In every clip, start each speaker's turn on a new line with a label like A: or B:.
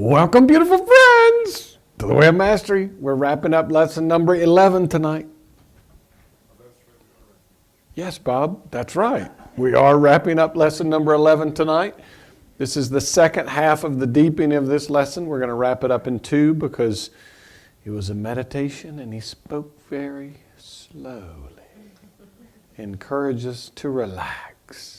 A: Welcome, beautiful friends, to the Way of Mastery. We're wrapping up lesson number 11 tonight. Yes, Bob, that's right. We are wrapping up lesson number 11 tonight. This is the second half of the deepening of this lesson. We're going to wrap it up in two because it was a meditation and he spoke very slowly. Encourage us to relax.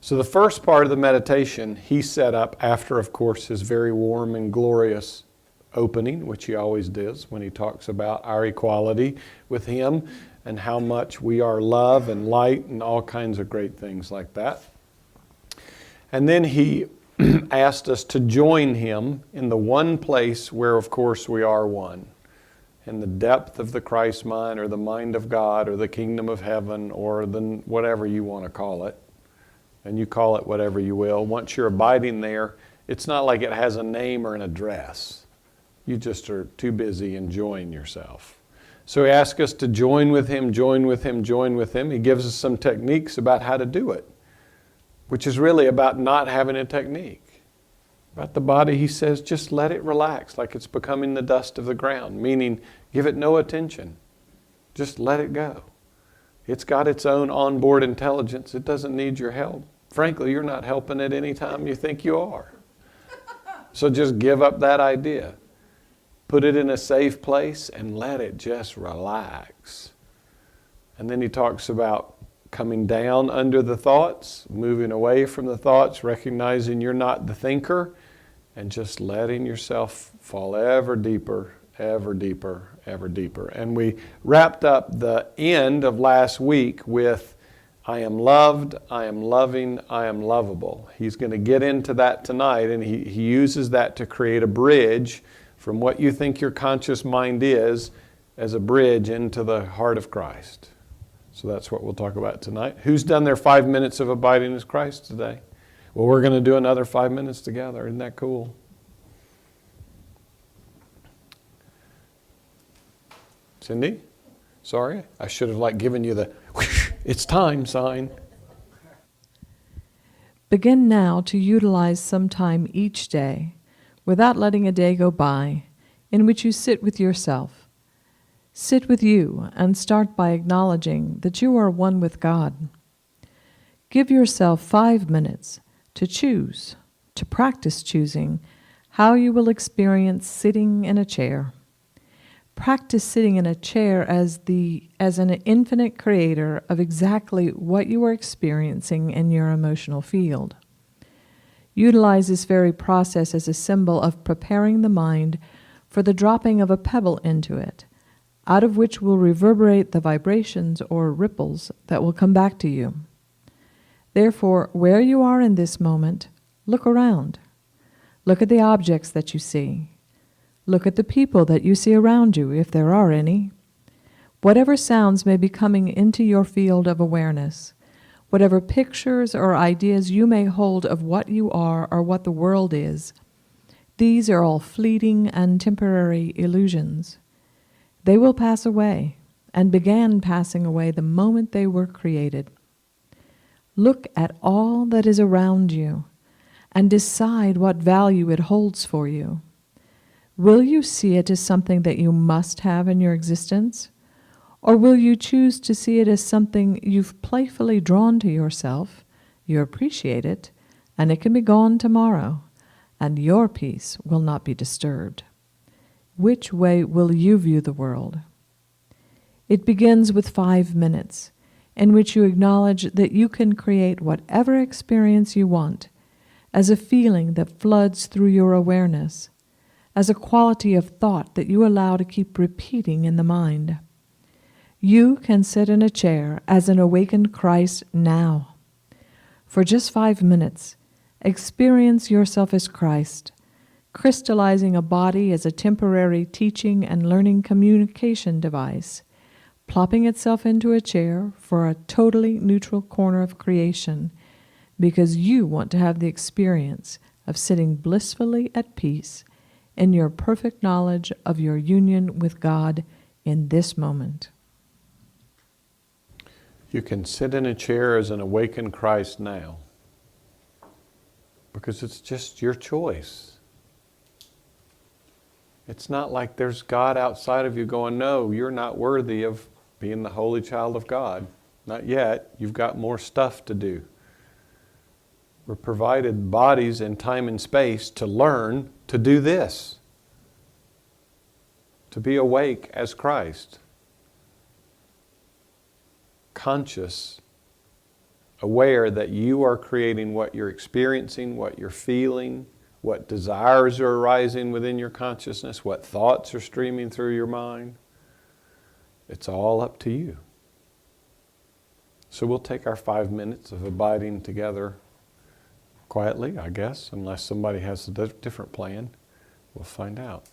A: So the first part of the meditation he set up after, of course, his very warm and glorious opening, which he always does when he talks about our equality with him and how much we are love and light and all kinds of great things like that. And then he asked us to join him in the one place where, of course, we are one. In the depth of the Christ mind or the mind of God or the kingdom of heaven or the whatever you want to call it. And you call it whatever you will. Once you're abiding there, it's not like it has a name or an address. You just are too busy enjoying yourself. So he asks us to join with him, join with him, join with him. He gives us some techniques about how to do it, which is really about not having a technique. About the body, he says, just let it relax like it's becoming the dust of the ground, meaning give it no attention. Just let it go. It's got its own onboard intelligence. It doesn't need your help. Frankly, you're not helping it any time you think you are. So just give up that idea. Put it in a safe place and let it just relax. And then he talks about coming down under the thoughts, moving away from the thoughts, recognizing you're not the thinker, and just letting yourself fall ever deeper, ever deeper, ever deeper. And we wrapped up the end of last week with I am loved, I am loving, I am lovable. He's going to get into that tonight, and he uses that to create a bridge from what you think your conscious mind is as a bridge into the heart of Christ. So that's what we'll talk about tonight. Who's done their 5 minutes of abiding as Christ today? Well, we're going to do another 5 minutes together. Isn't that cool? Cindy? Sorry, I should have given you the whoosh, it's time sign.
B: Begin now to utilize some time each day, without letting a day go by, in which you sit with yourself. Sit with you and start by acknowledging that you are one with God. Give yourself 5 minutes to choose, to practice choosing how you will experience sitting in a chair. Practice sitting in a chair as an infinite creator of exactly what you are experiencing in your emotional field. Utilize this very process as a symbol of preparing the mind for the dropping of a pebble into it, out of which will reverberate the vibrations or ripples that will come back to you. Therefore, where you are in this moment, look around. Look at the objects that you see. Look at the people that you see around you, if there are any. Whatever sounds may be coming into your field of awareness, whatever pictures or ideas you may hold of what you are or what the world is, these are all fleeting and temporary illusions. They will pass away, and began passing away the moment they were created. Look at all that is around you, and decide what value it holds for you. Will you see it as something that you must have in your existence? Or will you choose to see it as something you've playfully drawn to yourself, you appreciate it, and it can be gone tomorrow, and your peace will not be disturbed? Which way will you view the world? It begins with 5 minutes, in which you acknowledge that you can create whatever experience you want, as a feeling that floods through your awareness, as a quality of thought that you allow to keep repeating in the mind. You can sit in a chair as an awakened Christ now. For just 5 minutes, experience yourself as Christ, crystallizing a body as a temporary teaching and learning communication device, plopping itself into a chair for a totally neutral corner of creation, because you want to have the experience of sitting blissfully at peace in your perfect knowledge of your union with God in this moment.
A: You can sit in a chair as an awakened Christ now, because it's just your choice. It's not like there's God outside of you going, no, you're not worthy of being the holy child of God. Not yet. You've got more stuff to do. We're provided bodies in time and space to learn to do this. To be awake as Christ. Conscious, aware that you are creating what you're experiencing, what you're feeling, what desires are arising within your consciousness, what thoughts are streaming through your mind. It's all up to you. So we'll take our 5 minutes of abiding together quietly, I guess, unless somebody has a different plan. We'll find out.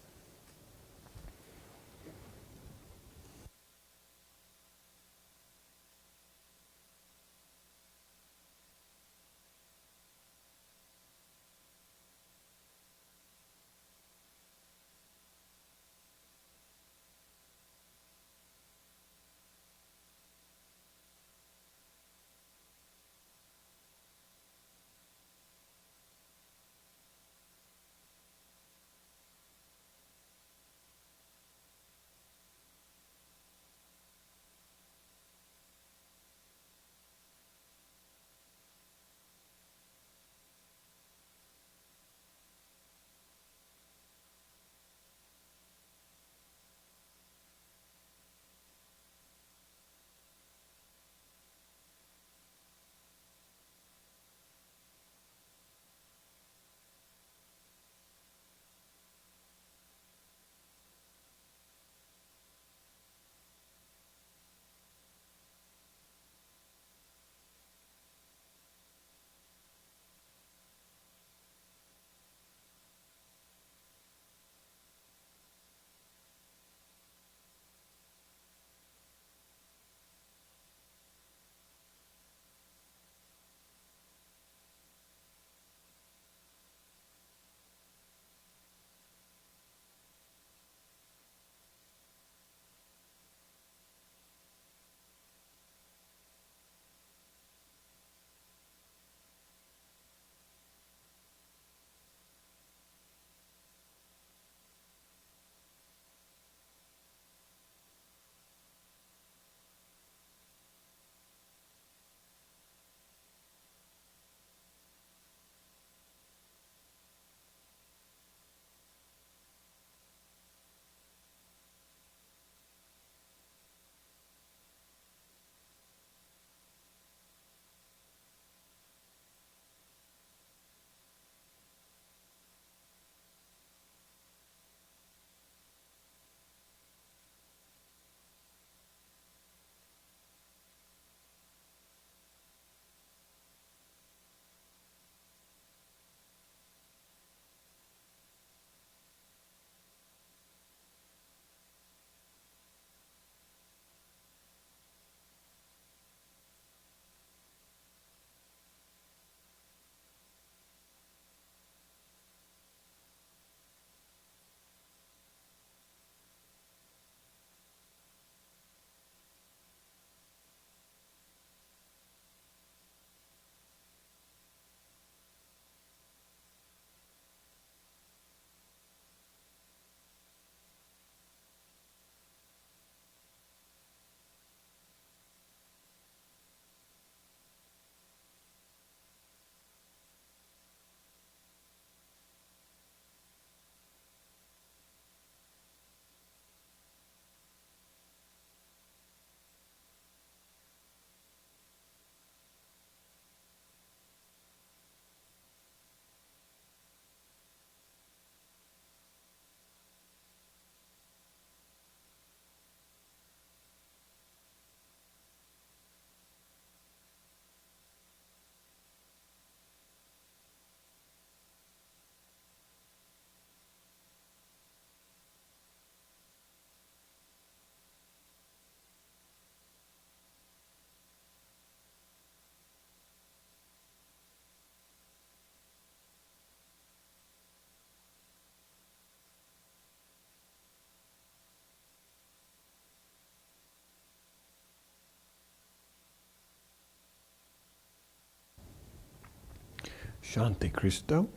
A: Shanti Christo,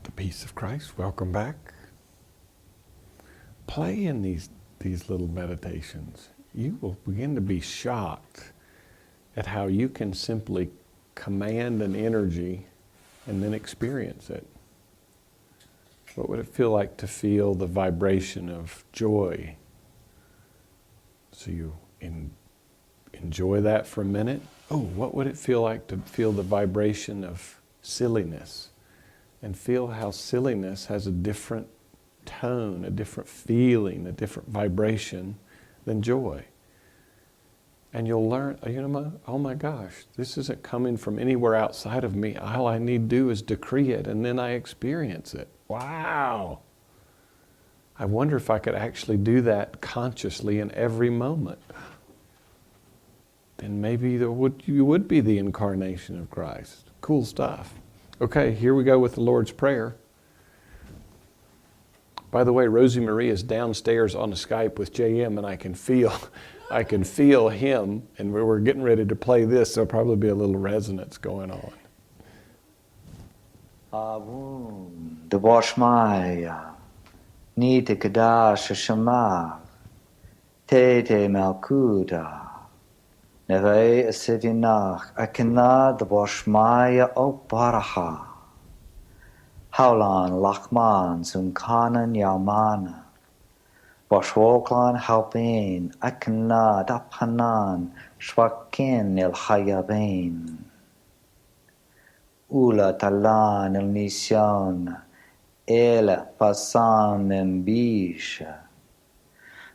A: the peace of Christ. Welcome back. play in these little meditations. You will begin to be shocked at how you can simply command an energy and then experience it. What would it feel like to feel the vibration of joy? So you enjoy that for a minute. Oh, what would it feel like to feel the vibration of silliness? And feel how silliness has a different tone, a different feeling, a different vibration than joy. And you'll learn, oh my gosh, this isn't coming from anywhere outside of me. All I need to do is decree it, and then I experience it. Wow! I wonder if I could actually do that consciously in every moment. Then maybe you would be the incarnation of Christ. Cool stuff. Okay, here we go with the Lord's Prayer. By the way, Rosie Marie is downstairs on the Skype with JM, and I can feel him, and we're getting ready to play this, so there'll probably be a little resonance going on.
C: WOM, Deboshmaya, Nita Kadash Shema, Tete Malkuda, Neve Asivinach, Akina Deboshmaya O Baraha, Haulan Lachman, Sunkanan Yalmana, Boshwoklan Halpin, Akina Dapanan, Shwakin Il Hayabin. Ula talan el mission, el pasan membisha.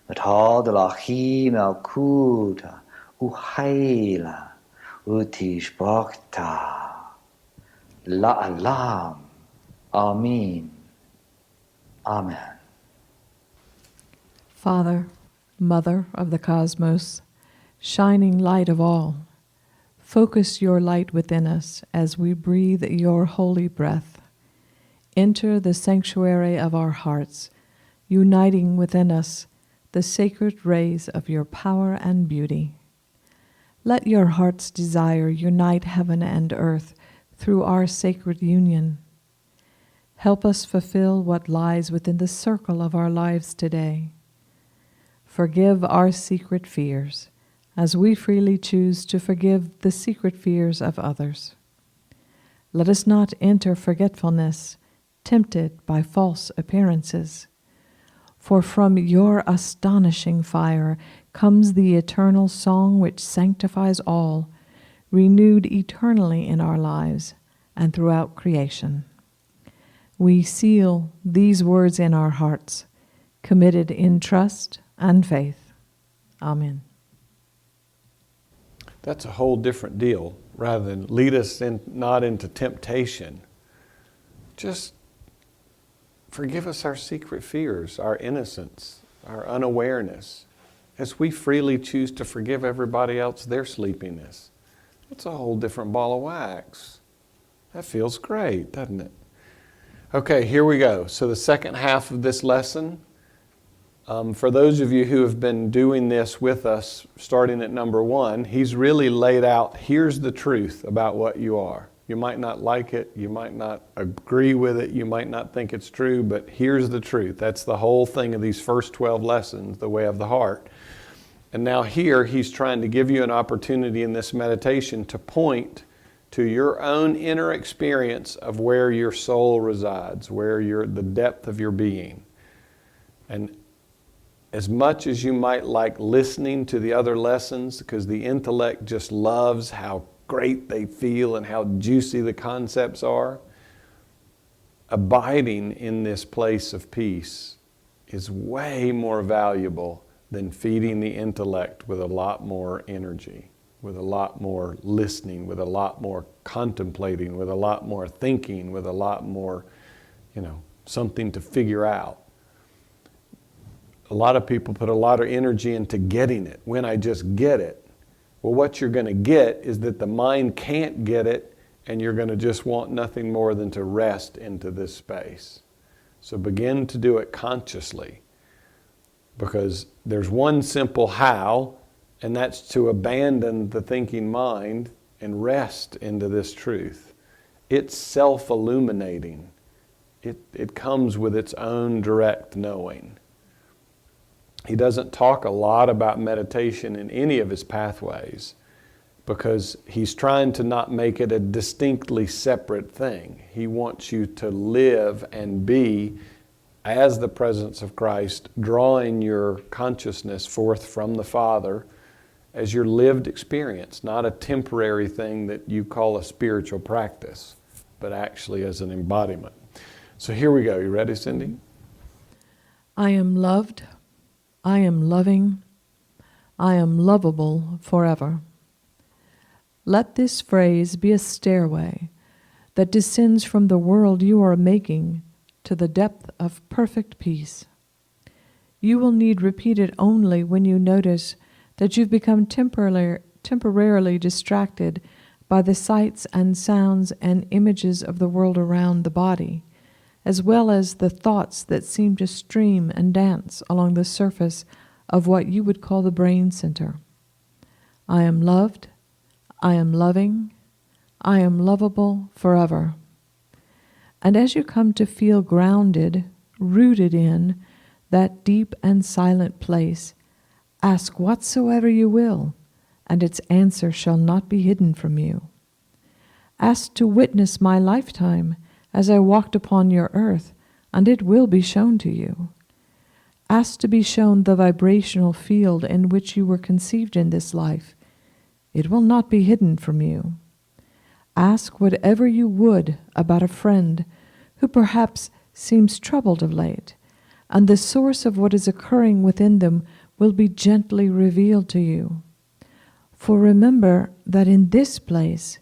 C: But all the lachim el kuda, uhaila, utish bhakta. La alam. Amen. Amen.
B: Father, Mother of the cosmos, shining light of all, focus your light within us as we breathe your holy breath. Enter the sanctuary of our hearts, uniting within us the sacred rays of your power and beauty. Let your heart's desire unite heaven and earth through our sacred union. Help us fulfill what lies within the circle of our lives today. Forgive our secret fears, as we freely choose to forgive the secret fears of others. Let us not enter forgetfulness, tempted by false appearances. For from your astonishing fire comes the eternal song which sanctifies all, renewed eternally in our lives and throughout creation. We seal these words in our hearts, committed in trust and faith. Amen.
A: That's a whole different deal. Rather than lead us not into temptation, just forgive us our secret fears, our innocence, our unawareness, as we freely choose to forgive everybody else their sleepiness. It's a whole different ball of wax. That feels great, doesn't it? Okay, here we go. So the second half of this lesson, for those of you who have been doing this with us, starting at number 1, he's really laid out, here's the truth about what you are. You might not like it, you might not agree with it, you might not think it's true, but here's the truth. That's the whole thing of these first 12 lessons, the way of the heart. And now here, he's trying to give you an opportunity in this meditation to point to your own inner experience of where your soul resides, where the depth of your being. And as much as you might like listening to the other lessons, because the intellect just loves how great they feel and how juicy the concepts are, abiding in this place of peace is way more valuable than feeding the intellect with a lot more energy, with a lot more listening, with a lot more contemplating, with a lot more thinking, with a lot more, something to figure out. A lot of people put a lot of energy into getting it. When I just get it. Well, what you're going to get is that the mind can't get it, and you're going to just want nothing more than to rest into this space. So begin to do it consciously, because there's one simple how, and that's to abandon the thinking mind and rest into this truth. It's self-illuminating. It comes with its own direct knowing. He doesn't talk a lot about meditation in any of his pathways because he's trying to not make it a distinctly separate thing. He wants you to live and be as the presence of Christ, drawing your consciousness forth from the Father as your lived experience, not a temporary thing that you call a spiritual practice, but actually as an embodiment. So here we go. You ready, Cindy?
B: I am loved, I am loving, I am lovable forever. Let this phrase be a stairway that descends from the world you are making to the depth of perfect peace. You will need repeat it only when you notice that you've become temporarily distracted by the sights and sounds and images of the world around the body, as well as the thoughts that seem to stream and dance along the surface of what you would call the brain center. I am loved, I am loving, I am lovable forever. And as you come to feel grounded, rooted in that deep and silent place, ask whatsoever you will, and its answer shall not be hidden from you. Ask to witness my lifetime as I walked upon your earth, and it will be shown to you. Ask to be shown the vibrational field in which you were conceived in this life. It will not be hidden from you. Ask whatever you would about a friend who perhaps seems troubled of late, and the source of what is occurring within them will be gently revealed to you. For remember that in this place,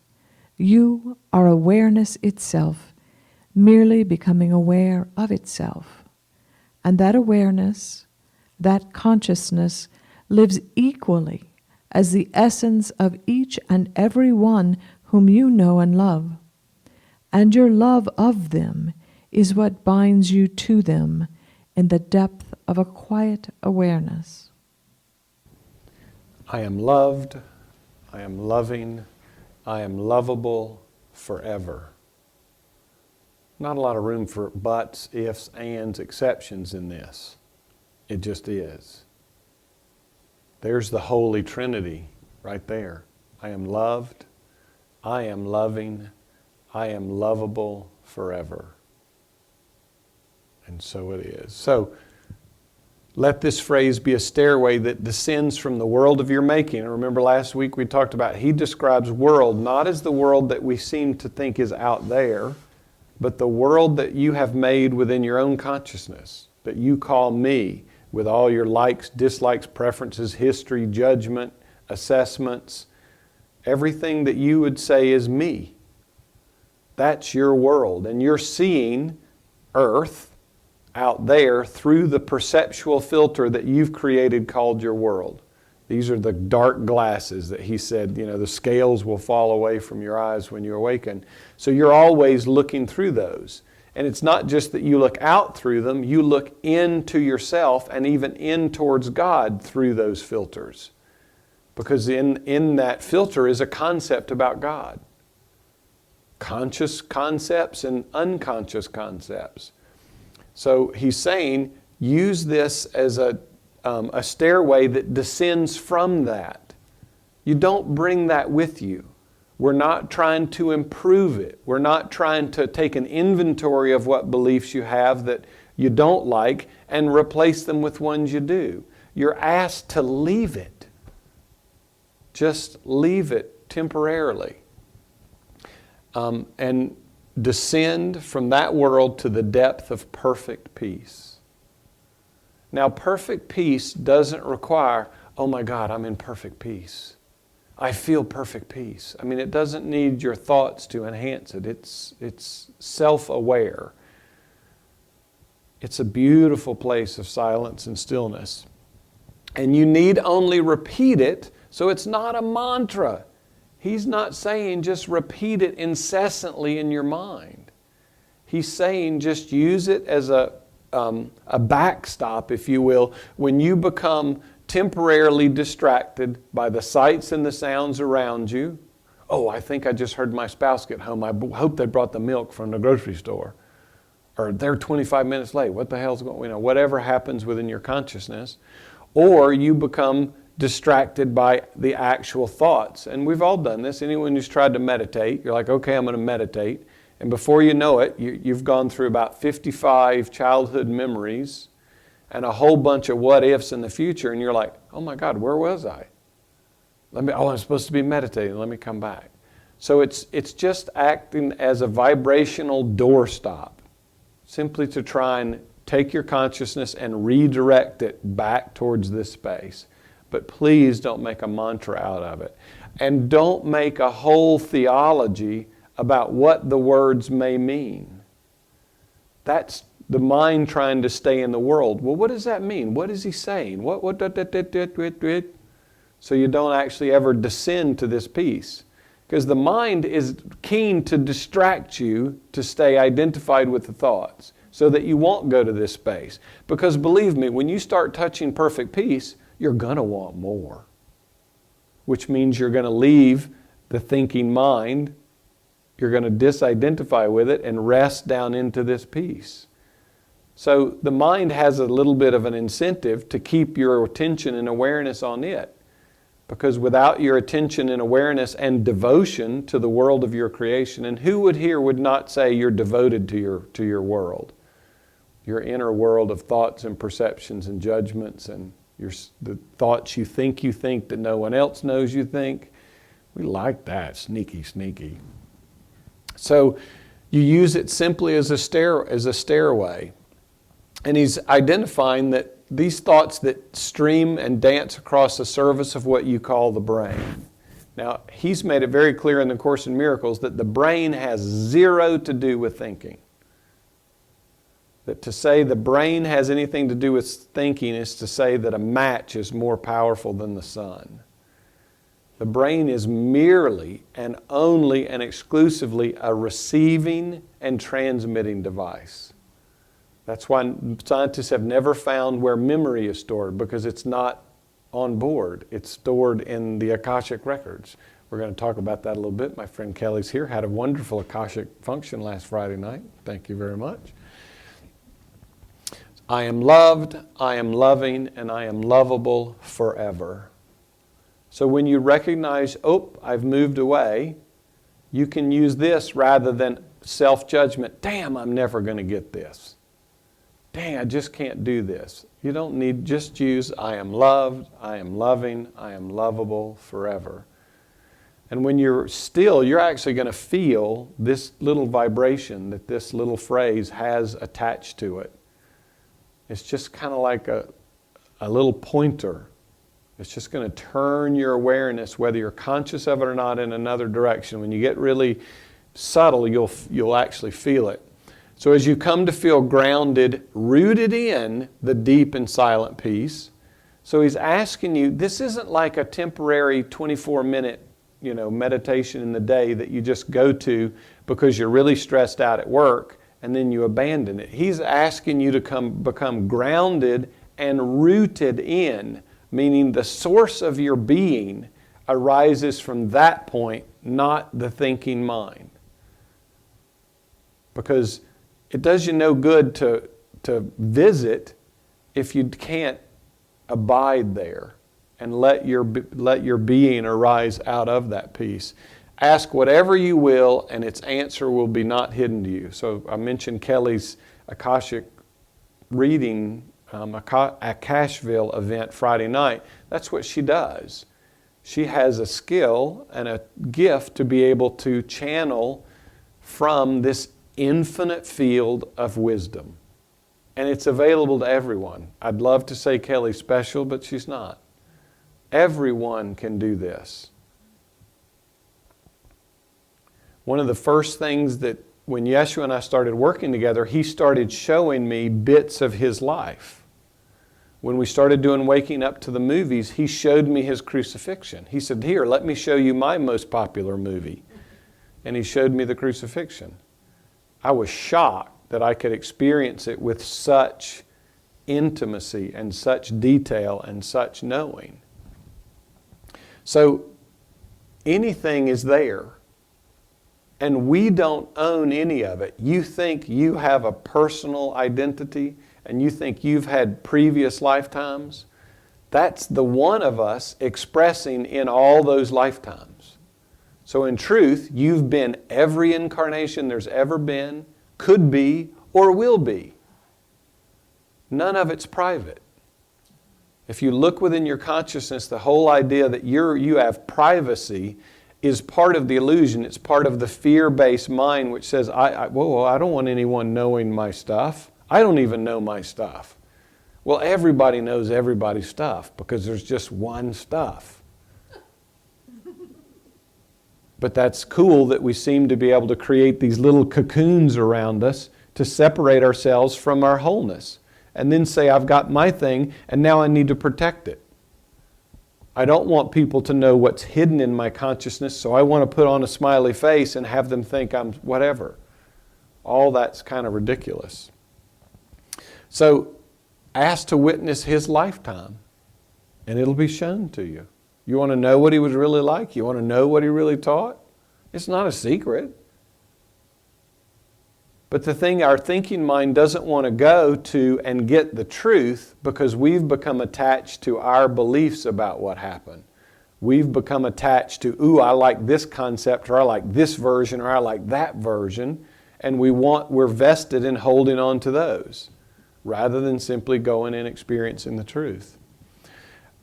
B: you are awareness itself, merely becoming aware of itself. And that awareness, that consciousness, lives equally as the essence of each and every one whom you know and love. And your love of them is what binds you to them in the depth of a quiet awareness.
A: I am loved, I am loving, I am lovable forever. Not a lot of room for buts, ifs, ands, exceptions in this. It just is. There's the Holy Trinity right there. I am loved, I am loving, I am lovable forever. And so it is. So let this phrase be a stairway that descends from the world of your making. And remember last week we talked about he describes world not as the world that we seem to think is out there, but the world that you have made within your own consciousness, that you call me, with all your likes, dislikes, preferences, history, judgment, assessments, everything that you would say is me. That's your world. And you're seeing earth out there through the perceptual filter that you've created called your world. These are the dark glasses that he said, the scales will fall away from your eyes when you awaken. So you're always looking through those. And it's not just that you look out through them, you look into yourself and even in towards God through those filters. Because in that filter is a concept about God. Conscious concepts and unconscious concepts. So he's saying, use this as a stairway that descends from that. You don't bring that with you. We're not trying to improve it. We're not trying to take an inventory of what beliefs you have that you don't like and replace them with ones you do. You're asked to leave it. Just leave it temporarily. And descend from that world to the depth of perfect peace. Now, perfect peace doesn't require, oh my God, I'm in perfect peace. I feel perfect peace. I mean, it doesn't need your thoughts to enhance it. It's self-aware. It's a beautiful place of silence and stillness. And you need only repeat it, so it's not a mantra. He's not saying just repeat it incessantly in your mind. He's saying just use it as a backstop, if you will, when you become temporarily distracted by the sights and the sounds around you. Oh, I think I just heard my spouse get home. I hope they brought the milk from the grocery store. or they're 25 minutes late. What the hell's going on? Whatever happens within your consciousness. Or you become distracted by the actual thoughts. And we've all done this. Anyone who's tried to meditate, you're like, okay, I'm going to meditate. And before you know it, you've gone through about 55 childhood memories and a whole bunch of what ifs in the future. And you're like, oh my God, where was I? I'm supposed to be meditating. Let me come back. So it's just acting as a vibrational doorstop, simply to try and take your consciousness and redirect it back towards this space. But please don't make a mantra out of it. And don't make a whole theology about what the words may mean. That's the mind trying to stay in the world. Well, what does that mean? What is he saying? So you don't actually ever descend to this peace. Because the mind is keen to distract you to stay identified with the thoughts so that you won't go to this space. Because believe me, when you start touching perfect peace, you're going to want more. Which means you're going to leave the thinking mind, you're going to disidentify with it and rest down into this peace. So the mind has a little bit of an incentive to keep your attention and awareness on it. Because without your attention and awareness and devotion to the world of your creation, and who would not say you're devoted to your world, your inner world of thoughts and perceptions and judgments and the thoughts you think that no one else knows you think. We like that, sneaky, sneaky. So you use it simply as a stairway. And he's identifying that these thoughts that stream and dance across the surface of what you call the brain. Now, he's made it very clear in the Course in Miracles that the brain has zero to do with thinking. That to say the brain has anything to do with thinking is to say that a match is more powerful than the sun. The brain is merely and only and exclusively a receiving and transmitting device. That's why scientists have never found where memory is stored, because it's not on board. It's stored in the Akashic records. We're going to talk about that a little bit. My friend Kelly's here, had a wonderful Akashic function last Friday night. Thank you very much. I am loved, I am loving, and I am lovable forever. So when you recognize, oh, I've moved away, you can use this rather than self-judgment. Damn, I'm never going to get this. Dang, I just can't do this. You don't need, just use I am loved, I am loving, I am lovable forever. And when you're still, you're actually going to feel this little vibration that this little phrase has attached to it. It's just kind of like a little pointer. It's just going to turn your awareness, whether you're conscious of it or not, in another direction. When you get really subtle, you'll actually feel it. So as you come to feel grounded, rooted in the deep and silent peace, so he's asking you, this isn't like a temporary 24-minute, meditation in the day that you just go to because you're really stressed out at work and then you abandon it. He's asking you to become grounded and rooted in, meaning the source of your being arises from that point, not the thinking mind. Because it does you no good to visit if you can't abide there and let your being arise out of that peace. Ask whatever you will, and its answer will be not hidden to you. So I mentioned Kelly's Akashic reading, Akashville event Friday night. That's what she does. She has a skill and a gift to be able to channel from this infinite field of wisdom. And it's available to everyone. I'd love to say Kelly's special, but she's not. Everyone can do this. One of the first things that when Jeshua and I started working together, he started showing me bits of his life. When we started doing Waking Up to the movies, he showed me his crucifixion. He said, here, let me show you my most popular movie. And he showed me the crucifixion. I was shocked that I could experience it with such intimacy and such detail and such knowing. So anything is there. And we don't own any of it. You think you have a personal identity and you think you've had previous lifetimes. That's the one of us expressing in all those lifetimes. So in truth, you've been every incarnation there's ever been, could be, or will be. None of it's private. If you look within your consciousness, the whole idea that you have privacy is part of the illusion. It's part of the fear-based mind which says, I don't want anyone knowing my stuff. I don't even know my stuff. Well, everybody knows everybody's stuff because there's just one stuff. But that's cool that we seem to be able to create these little cocoons around us to separate ourselves from our wholeness. And then say, I've got my thing, and now I need to protect it. I don't want people to know what's hidden in my consciousness, so I want to put on a smiley face and have them think I'm whatever. All that's kind of ridiculous. So, ask to witness his lifetime, and it'll be shown to you. You want to know what he was really like? You want to know what he really taught? It's not a secret. But the thing our thinking mind doesn't want to go to and get the truth because we've become attached to our beliefs about what happened. We've become attached to, ooh, I like this concept, or I like this version, or I like that version, and we're vested in holding on to those rather than simply going and experiencing the truth.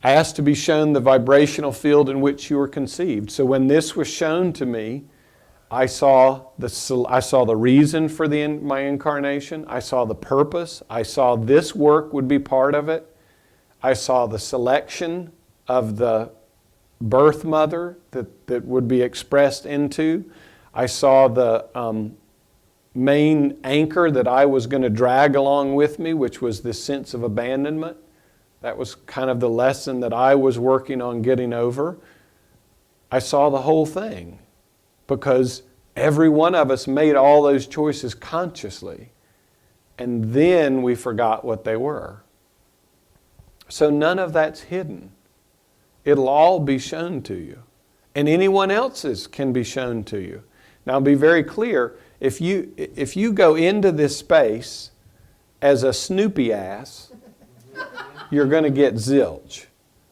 A: Ask to be shown the vibrational field in which you were conceived. So when this was shown to me, I saw the reason for my incarnation. I saw the purpose. I saw this work would be part of it. I saw the selection of the birth mother that would be expressed into. I saw the main anchor that I was going to drag along with me, which was this sense of abandonment. That was kind of the lesson that I was working on getting over. I saw the whole thing because every one of us made all those choices consciously, and then we forgot what they were. So none of that's hidden. It'll all be shown to you. And anyone else's can be shown to you. Now be very clear, if you go into this space as a Snoopy ass, you're going to get zilch.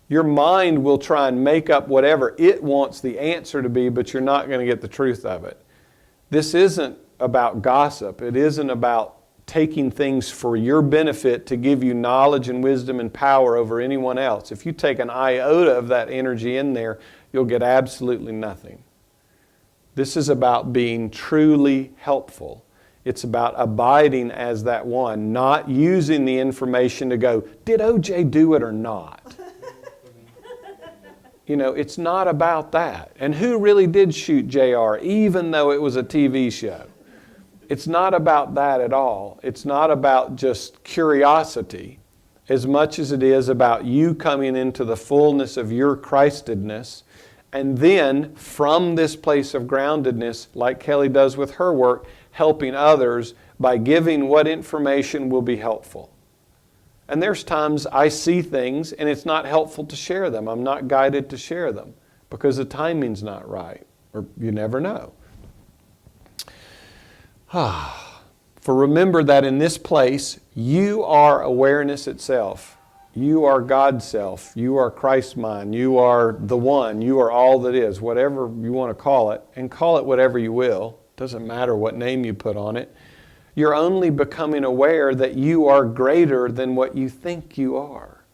A: Your mind will try and make up whatever it wants the answer to be, but you're not going to get the truth of it. This isn't about gossip. It isn't about taking things for your benefit to give you knowledge and wisdom and power over anyone else. If you take an iota of that energy in there, you'll get absolutely nothing. This is about being truly helpful. It's about abiding as that one, not using the information to go, did OJ do it or not? You know, it's not about that. And who really did shoot JR, even though it was a TV show? It's not about that at all. It's not about just curiosity as much as it is about you coming into the fullness of your Christedness, and then from this place of groundedness, like Kelly does with her work, helping others by giving what information will be helpful. And there's times I see things and it's not helpful to share them. I'm not guided to share them because the timing's not right, or you never know. For remember that in this place, you are awareness itself. You are God's self. You are Christ's mind. You are the one. You are all that is, whatever you want to call it, and call it whatever you will. Doesn't matter what name you put on it. You're only becoming aware that you are greater than what you think you are.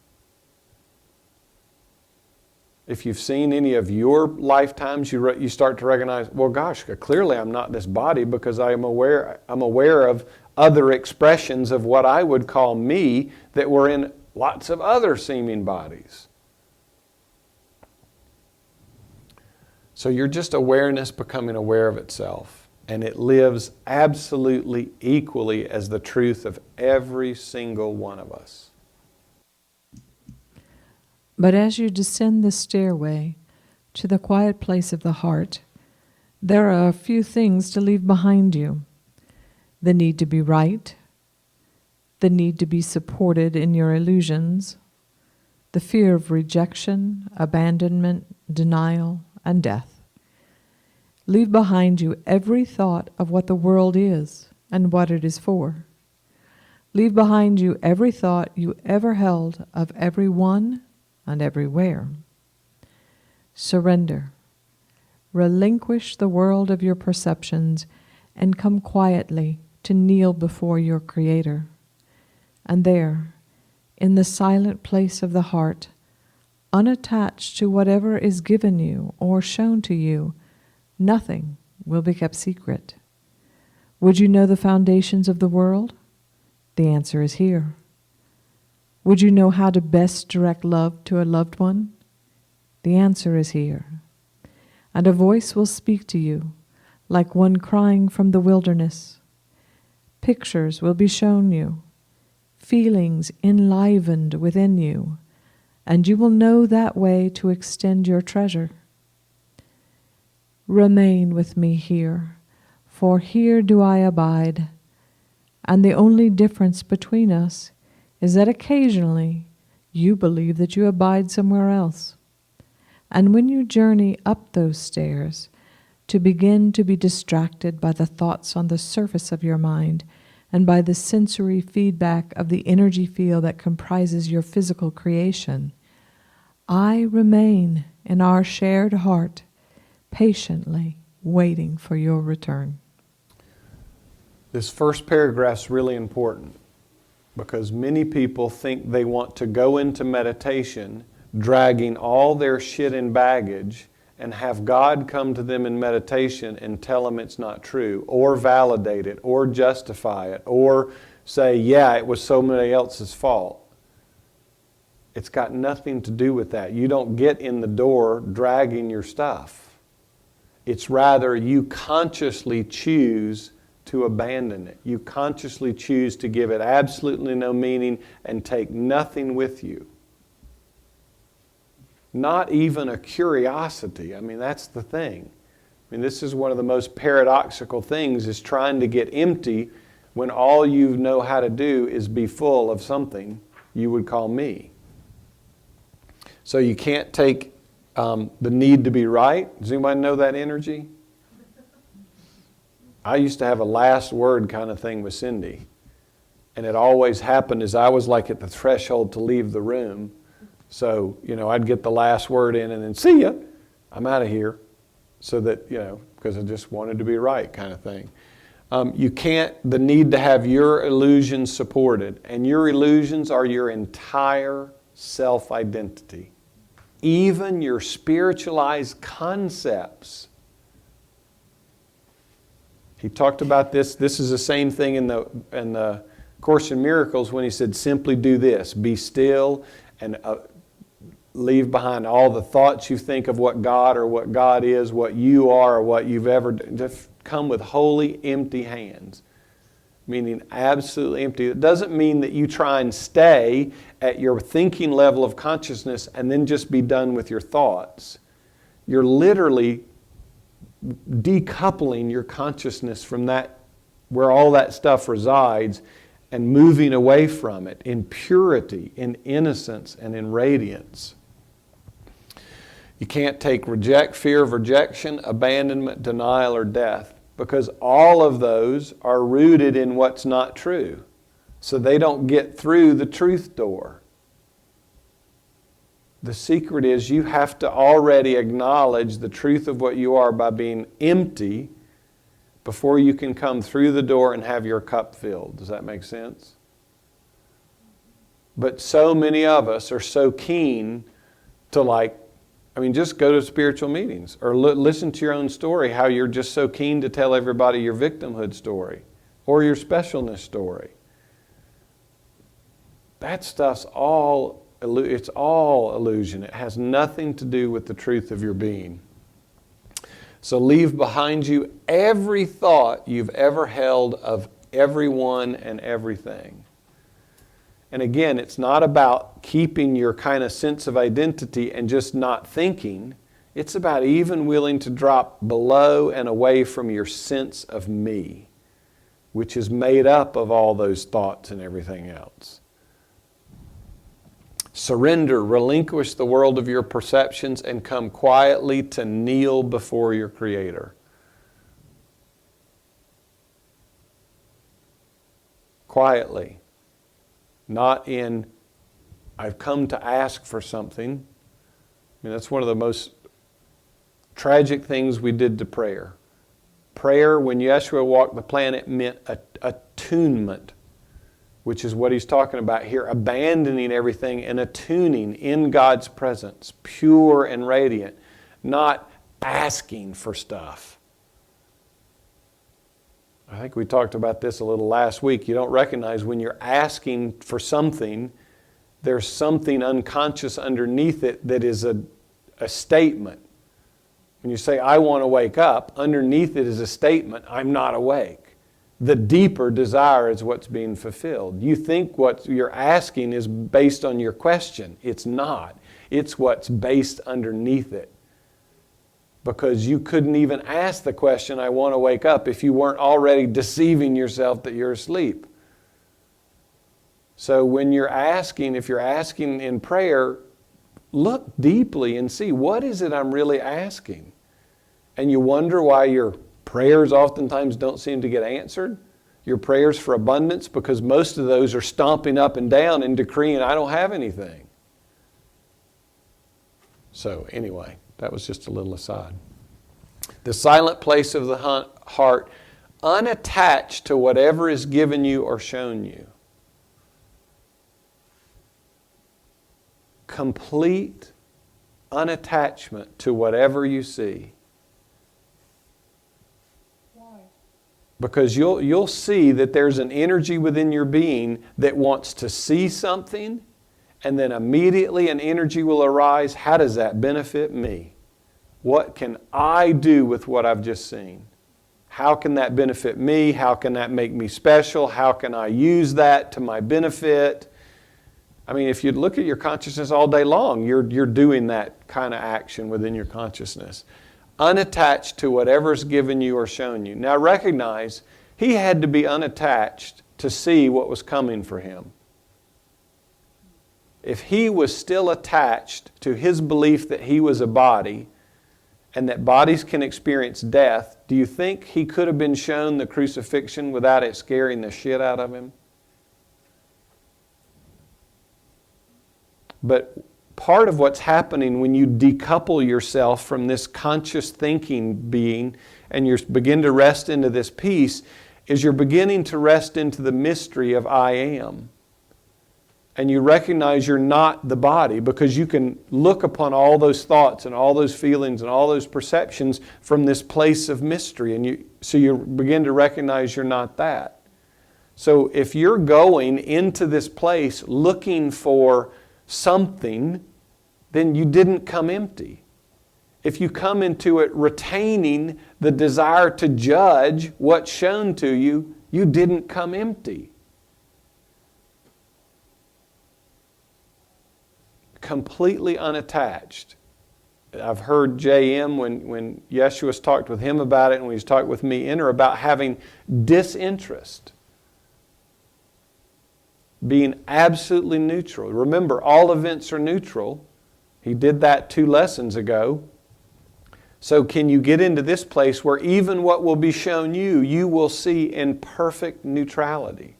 A: If you've seen any of your lifetimes, you start to recognize, well, gosh, clearly I'm not this body because I'm aware of other expressions of what I would call me that were in lots of other seeming bodies. So you're just awareness becoming aware of itself. And it lives absolutely equally as the truth of every single one of us.
B: But as you descend the stairway to the quiet place of the heart, there are a few things to leave behind you. The need to be right, the need to be supported in your illusions, the fear of rejection, abandonment, denial, and death. Leave behind you every thought of what the world is and what it is for. Leave behind you every thought you ever held of everyone and everywhere. Surrender. Relinquish the world of your perceptions and come quietly to kneel before your Creator. And there, in the silent place of the heart, unattached to whatever is given you or shown to you, nothing will be kept secret. Would you know the foundations of the world? The answer is here. Would you know how to best direct love to a loved one? The answer is here. And a voice will speak to you like one crying from the wilderness. Pictures will be shown you, feelings enlivened within you, and you will know that way to extend your treasure. Remain with me here, for here do I abide, and the only difference between us is that occasionally you believe that you abide somewhere else. And when you journey up those stairs, to begin to be distracted by the thoughts on the surface of your mind and by the sensory feedback of the energy field that comprises your physical creation, I remain in our shared heart, patiently waiting for your return.
A: This first paragraph is really important because many people think they want to go into meditation dragging all their shit and baggage and have God come to them in meditation and tell them it's not true, or validate it, or justify it, or say, yeah, it was somebody else's fault. It's got nothing to do with that. You don't get in the door dragging your stuff. It's rather you consciously choose to abandon it. You consciously choose to give it absolutely no meaning and take nothing with you. Not even a curiosity. I mean, that's the thing. I mean, this is one of the most paradoxical things, is trying to get empty when all you know how to do is be full of something you would call me. So you can't take the need to be right. Does anybody know that energy? I used to have a last word kind of thing with Cindy. And it always happened as I was like at the threshold to leave the room. So, I'd get the last word in and then, see ya, I'm out of here. So that, because I just wanted to be right kind of thing. You can't, the need to have your illusions supported. And your illusions are your entire self-identity. Even your spiritualized concepts. He talked about this. This is the same thing in the Course in Miracles when he said, simply do this. Be still and leave behind all the thoughts you think of what God or what God is, what you are or what you've ever done. Just come with wholly empty hands. Meaning absolutely empty. It doesn't mean that you try and stay at your thinking level of consciousness and then just be done with your thoughts. You're literally decoupling your consciousness from that, where all that stuff resides, and moving away from it in purity, in innocence, and in radiance. You can't take fear of rejection, abandonment, denial, or death, because all of those are rooted in what's not true. So they don't get through the truth door. The secret is you have to already acknowledge the truth of what you are by being empty before you can come through the door and have your cup filled. Does that make sense? But so many of us are so keen to just go to spiritual meetings or listen to your own story, how you're just so keen to tell everybody your victimhood story or your specialness story. That stuff's it's all illusion. It has nothing to do with the truth of your being. So leave behind you every thought you've ever held of everyone and everything. And again, it's not about keeping your kind of sense of identity and just not thinking. It's about even willing to drop below and away from your sense of me, which is made up of all those thoughts and everything else. Surrender, relinquish the world of your perceptions and come quietly to kneel before your Creator. quietly. Not in, I've come to ask for something. I mean, that's one of the most tragic things we did to prayer. Prayer, when Jeshua walked the planet, meant attunement, which is what he's talking about here, abandoning everything and attuning in God's presence, pure and radiant, not asking for stuff. I think we talked about this a little last week. You don't recognize when you're asking for something, there's something unconscious underneath it that is a statement. When you say, I want to wake up, underneath it is a statement, I'm not awake. The deeper desire is what's being fulfilled. You think what you're asking is based on your question. It's not. It's what's based underneath it. Because you couldn't even ask the question, I want to wake up, if you weren't already deceiving yourself that you're asleep. So when you're asking, if you're asking in prayer, look deeply and see, what is it I'm really asking? And you wonder why your prayers oftentimes don't seem to get answered. Your prayers for abundance, because most of those are stomping up and down and decreeing, I don't have anything. So anyway, that was just a little aside. The silent place of the heart, unattached to whatever is given you or shown you. Complete unattachment to whatever you see.
B: Why?
A: Because you'll see that there's an energy within your being that wants to see something, and then immediately an energy will arise. How does that benefit me? What can I do with what I've just seen? How can that benefit me? How can that make me special? How can I use that to my benefit? I mean, if you look at your consciousness all day long, you're doing that kind of action within your consciousness. Unattached to whatever's given you or shown you. Now recognize, he had to be unattached to see what was coming for him. If he was still attached to his belief that he was a body and that bodies can experience death, do you think he could have been shown the crucifixion without it scaring the shit out of him? But part of what's happening when you decouple yourself from this conscious thinking being and you begin to rest into this peace is you're beginning to rest into the mystery of I am. And you recognize you're not the body because you can look upon all those thoughts and all those feelings and all those perceptions from this place of mystery. And so you begin to recognize you're not that. So if you're going into this place looking for something, then you didn't come empty. If you come into it retaining the desire to judge what's shown to you, you didn't come empty. Completely unattached. I've heard J.M. when Yeshua's talked with him about it and when he's talked with me in her about having disinterest. Being absolutely neutral. Remember, all events are neutral. He did that 2 lessons ago. So can you get into this place where even what will be shown you, you will see in perfect neutrality?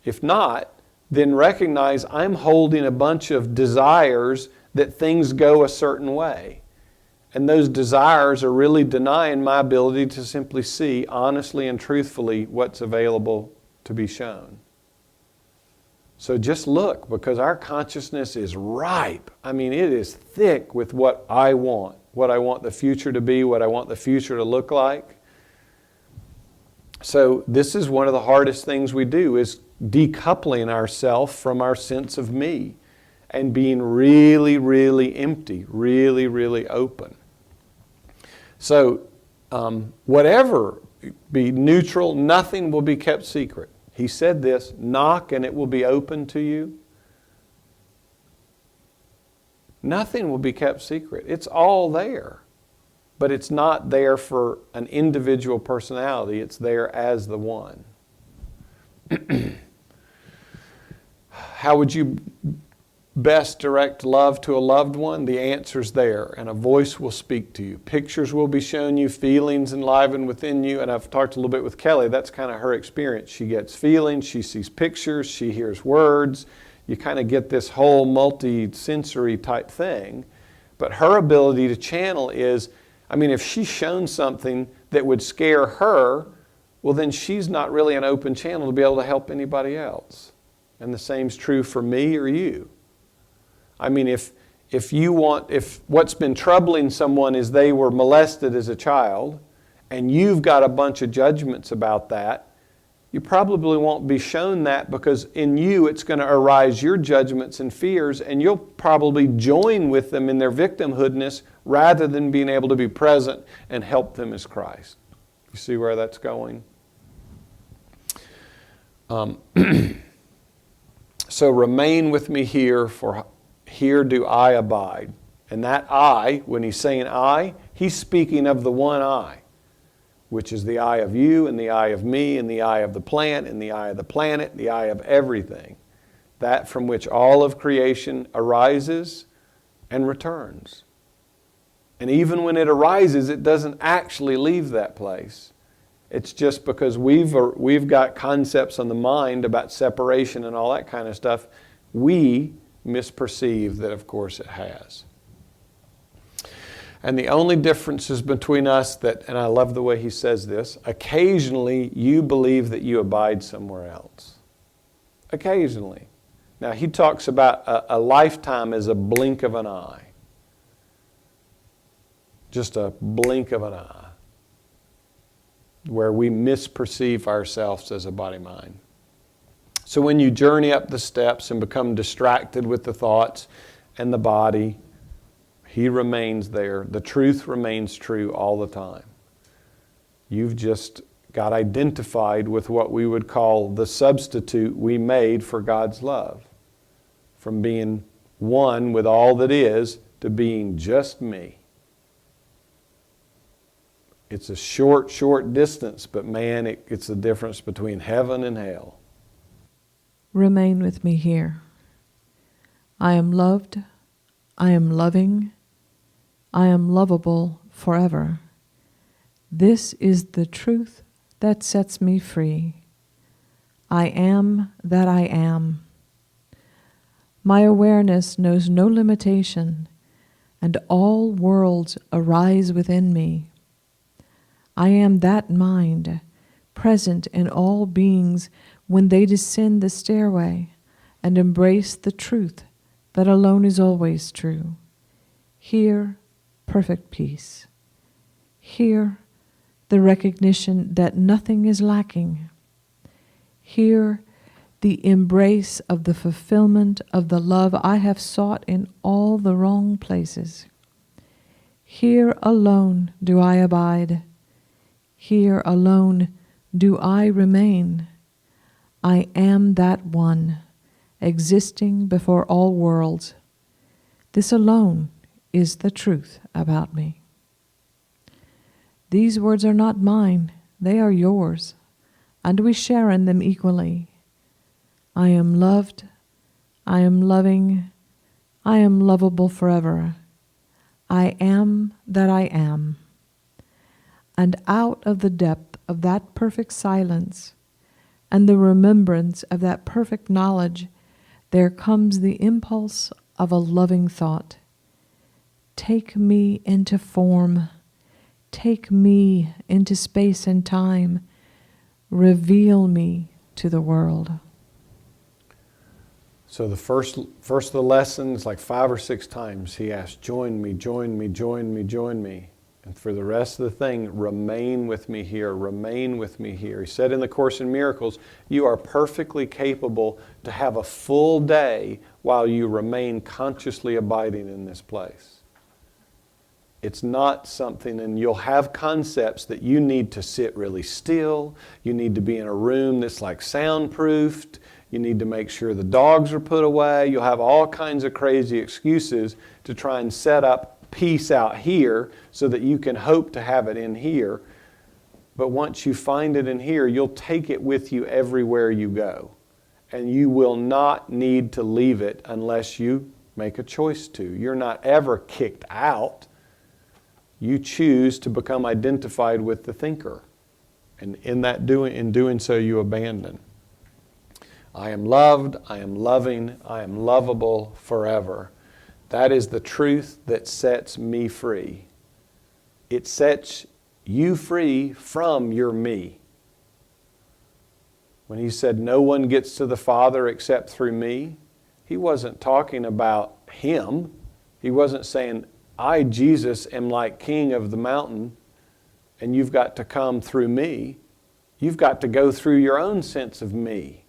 A: If not, then recognize I'm holding a bunch of desires that things go a certain way. And those desires are really denying my ability to simply see honestly and truthfully what's available to be shown. So just look, because our consciousness is ripe. I mean, it is thick with what I want the future to be, what I want the future to look like. So this is one of the hardest things we do, is decoupling ourselves from our sense of me and being really, really empty, really, really open. So whatever be neutral, nothing will be kept secret. He said this, knock and it will be open to you. Nothing will be kept secret. It's all there. But it's not there for an individual personality. It's there as the one. How would you best direct love to a loved one? The answer's there, and a voice will speak to you. Pictures will be shown you, feelings enlivened within you, and I've talked a little bit with Kelly. That's kind of her experience. She gets feelings, she sees pictures, she hears words. You kind of get this whole multi-sensory type thing. But her ability to channel is, I mean, if she's shown something that would scare her, well, then she's not really an open channel to be able to help anybody else. And the same's true for me or you. I mean, if what's been troubling someone is they were molested as a child, and you've got a bunch of judgments about that, you probably won't be shown that, because in you it's going to arise your judgments and fears, and you'll probably join with them in their victimhoodness rather than being able to be present and help them as Christ. You see where that's going? So remain with me here, for here do I abide. And that I, when he's saying I, he's speaking of the one I, which is the I of you and the I of me and the I of the plant and the I of the planet, the I of everything. That from which all of creation arises and returns. And even when it arises, it doesn't actually leave that place. It's just because we've got concepts on the mind about separation and all that kind of stuff, we misperceive that, of course, it has. And the only differences between us that, and I love the way he says this, occasionally you believe that you abide somewhere else. Occasionally. Now he talks about a lifetime as a blink of an eye. Just a blink of an eye, where we misperceive ourselves as a body-mind. So when you journey up the steps and become distracted with the thoughts and the body, he remains there. The truth remains true all the time. You've just got identified with what we would call the substitute we made for God's love. From being one with all that is to being just me. It's a short distance, but man, it's the difference between heaven and hell.
B: Remain with me here. I am loved, I am loving, I am lovable forever. This is the truth that sets me free. I am that I am. My awareness knows no limitation, and all worlds arise within me. I am that mind, present in all beings when they descend the stairway and embrace the truth that alone is always true. Here, perfect peace. Here, the recognition that nothing is lacking. Here, the embrace of the fulfillment of the love I have sought in all the wrong places. Here alone do I abide. Here alone do I remain. I am that one, existing before all worlds. This alone is the truth about me. These words are not mine, they are yours, and we share in them equally. I am loved, I am loving, I am lovable forever. I am that I am. And out of the depth of that perfect silence and the remembrance of that perfect knowledge, there comes the impulse of a loving thought. Take me into form. Take me into space and time. Reveal me to the world.
A: So the first of the lessons, like 5 or 6 times, he asked, join me, join me, join me, join me. And for the rest of the thing, remain with me here, remain with me here. He said in the Course in Miracles, you are perfectly capable to have a full day while you remain consciously abiding in this place. It's not something, and you'll have concepts that you need to sit really still, you need to be in a room that's like soundproofed, you need to make sure the dogs are put away, you'll have all kinds of crazy excuses to try and set up peace out here so that you can hope to have it in here. But once you find it in here, you'll take it with you everywhere you go. and you will not need to leave it unless you make a choice to. You're not ever kicked out. You choose to become identified with the thinker. And in doing so, you abandon. I am loved, I am loving, I am lovable forever. That is the truth that sets me free. It sets you free from your me. When he said, no one gets to the Father except through me, he wasn't talking about him. He wasn't saying, I, Jesus, am like king of the mountain, and you've got to come through me. You've got to go through your own sense of me.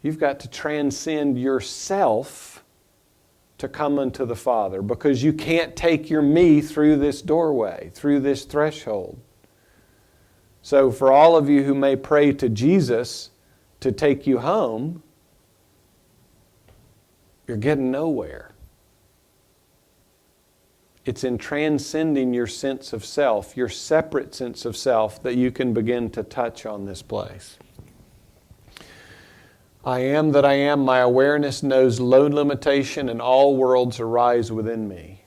A: You've got to transcend yourself to come unto the Father, because you can't take your me through this doorway, through this threshold. So for all of you who may pray to Jesus to take you home, you're getting nowhere. It's in transcending your sense of self, your separate sense of self, that you can begin to touch on this place. I am that I am. My awareness knows no limitation, and all worlds arise within me.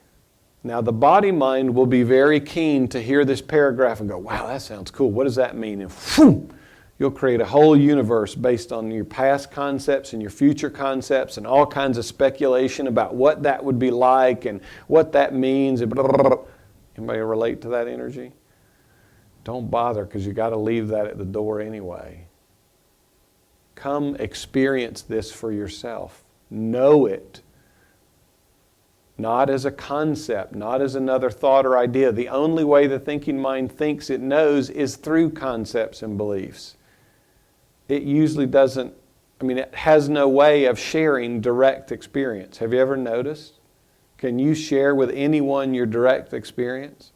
A: Now, the body-mind will be very keen to hear this paragraph and go, wow, that sounds cool. What does that mean? And whew, you'll create a whole universe based on your past concepts and your future concepts and all kinds of speculation about what that would be like and what that means. Anybody relate to that energy? Don't bother, because you got to leave that at the door anyway. Come experience this for yourself. Know it. Not as a concept, not as another thought or idea. The only way the thinking mind thinks it knows is through concepts and beliefs. It usually doesn't, it has no way of sharing direct experience. Have you ever noticed? Can you share with anyone your direct experience?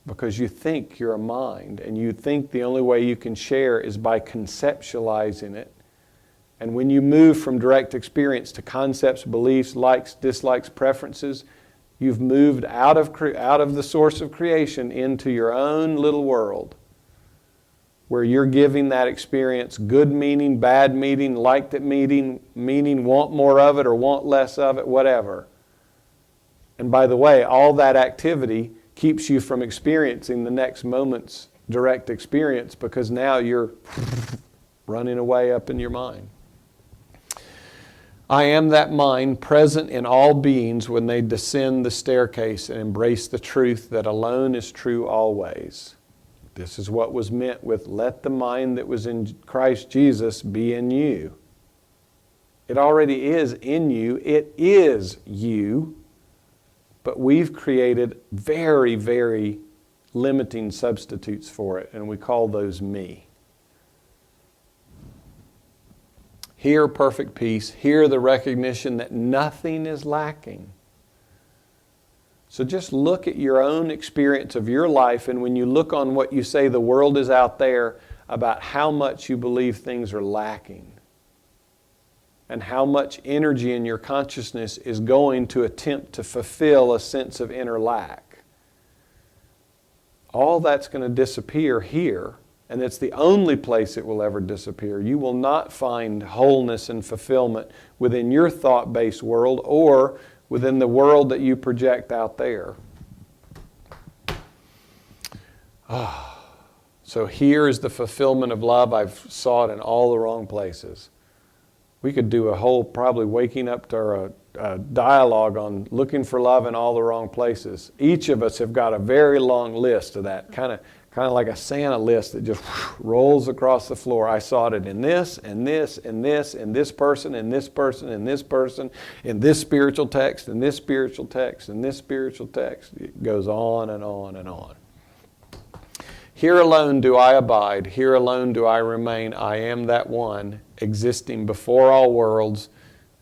A: Because you think you're a mind, and you think the only way you can share is by conceptualizing it. And when you move from direct experience to concepts, beliefs, likes, dislikes, preferences, you've moved out of the source of creation into your own little world, where you're giving that experience good meaning, bad meaning, liked it meaning, want more of it or want less of it, whatever. And by the way, all that activity keeps you from experiencing the next moment's direct experience, because now you're running away up in your mind. I am that mind present in all beings when they descend the staircase and embrace the truth that alone is true always. This is what was meant with let the mind that was in Christ Jesus be in you. It already is in you. It is you. But we've created very, very limiting substitutes for it, and we call those me. Here, perfect peace. Here, the recognition that nothing is lacking. So just look at your own experience of your life, and when you look on what you say the world is out there, about how much you believe things are lacking, and how much energy in your consciousness is going to attempt to fulfill a sense of inner lack. All that's going to disappear here, and it's the only place it will ever disappear. You will not find wholeness and fulfillment within your thought-based world or within the world that you project out there. So here is the fulfillment of love. I've sought in all the wrong places. We could do a whole, probably waking up to a dialogue on looking for love in all the wrong places. Each of us have got a very long list of that, kind of like a Santa list that just rolls across the floor. I sought it in this, and this, and this, and this person, and this person, and this person, in this spiritual text, and this spiritual text, and this spiritual text. It goes on and on and on. Here alone do I abide, here alone do I remain. I am that one, existing before all worlds,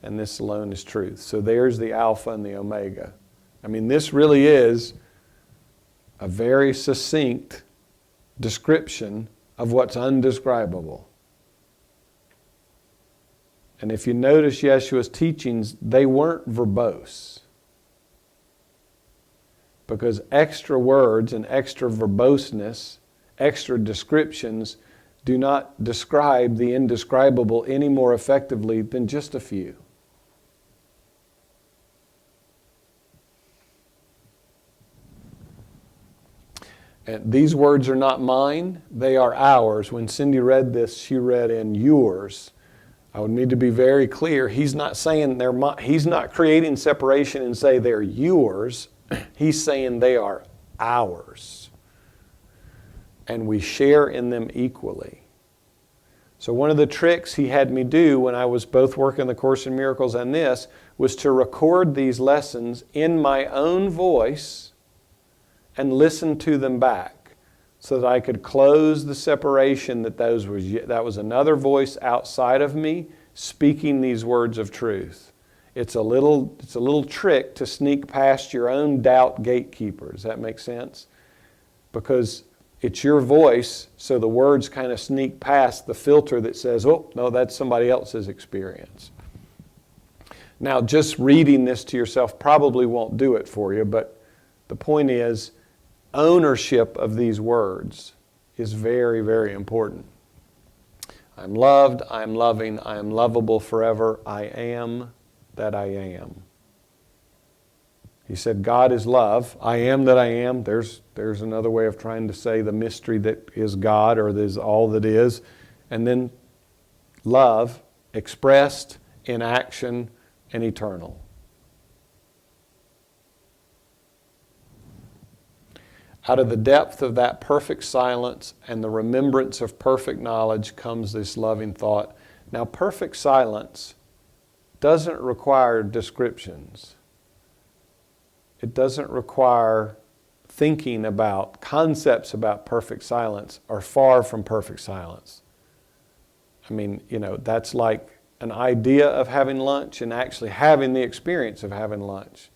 A: and this alone is truth. So there's the Alpha and the Omega. This really is a very succinct description of what's undescribable. And if you notice Yeshua's teachings, they weren't verbose. because extra words and extra verboseness, extra descriptions do not describe the indescribable any more effectively than just a few. And these words are not mine, they are ours. When Cindy read this, she read in yours. I would need to be very clear. He's not saying he's not creating separation and say they're yours. He's saying they are ours. And we share in them equally. So one of the tricks he had me do when I was both working the Course in Miracles and this was to record these lessons in my own voice and listen to them back so that I could close the separation that was another voice outside of me speaking these words of truth. It's a little trick to sneak past your own doubt gatekeeper. Does that make sense? Because it's your voice, so the words kind of sneak past the filter that says, oh, no, that's somebody else's experience. Now, just reading this to yourself probably won't do it for you, but the point is, ownership of these words is very, very important. I'm loved, I am loving, I am lovable forever, I am that I am. He said, God is love, I am that I am. There's another way of trying to say the mystery that is God, or is all that is. And then love, expressed in action and eternal. Out of the depth of that perfect silence and the remembrance of perfect knowledge comes this loving thought. Now, perfect silence doesn't require descriptions. It doesn't require thinking about concepts about perfect silence are far from perfect silence. I mean, that's like an idea of having lunch and actually having the experience of having lunch.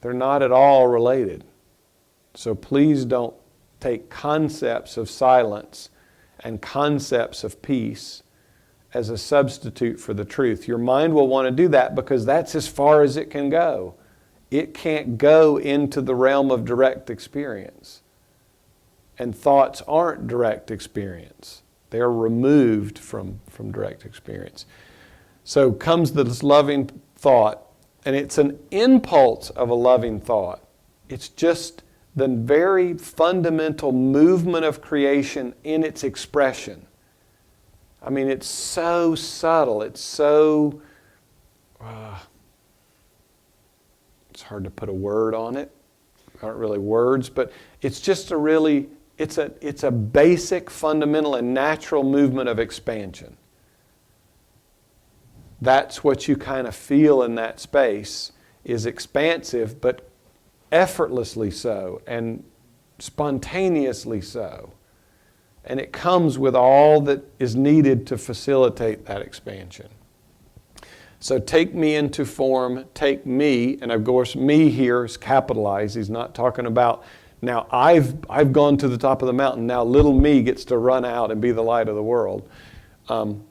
A: They're not at all related. So please don't take concepts of silence and concepts of peace as a substitute for the truth. Your mind will want to do that because that's as far as it can go. It can't go into the realm of direct experience. And thoughts aren't direct experience. They're removed from direct experience. So comes this loving thought, and it's an impulse of a loving thought. It's just the very fundamental movement of creation in its expression. I mean, it's so subtle. It's so... it's hard to put a word on it. Aren't really words, but it's just it's a basic, fundamental, and natural movement of expansion. That's what you kind of feel in that space, is expansive, but effortlessly so, and spontaneously so. And it comes with all that is needed to facilitate that expansion. So take me into form, take me, and of course me here is capitalized. He's not talking about, now I've gone to the top of the mountain, now little me gets to run out and be the light of the world.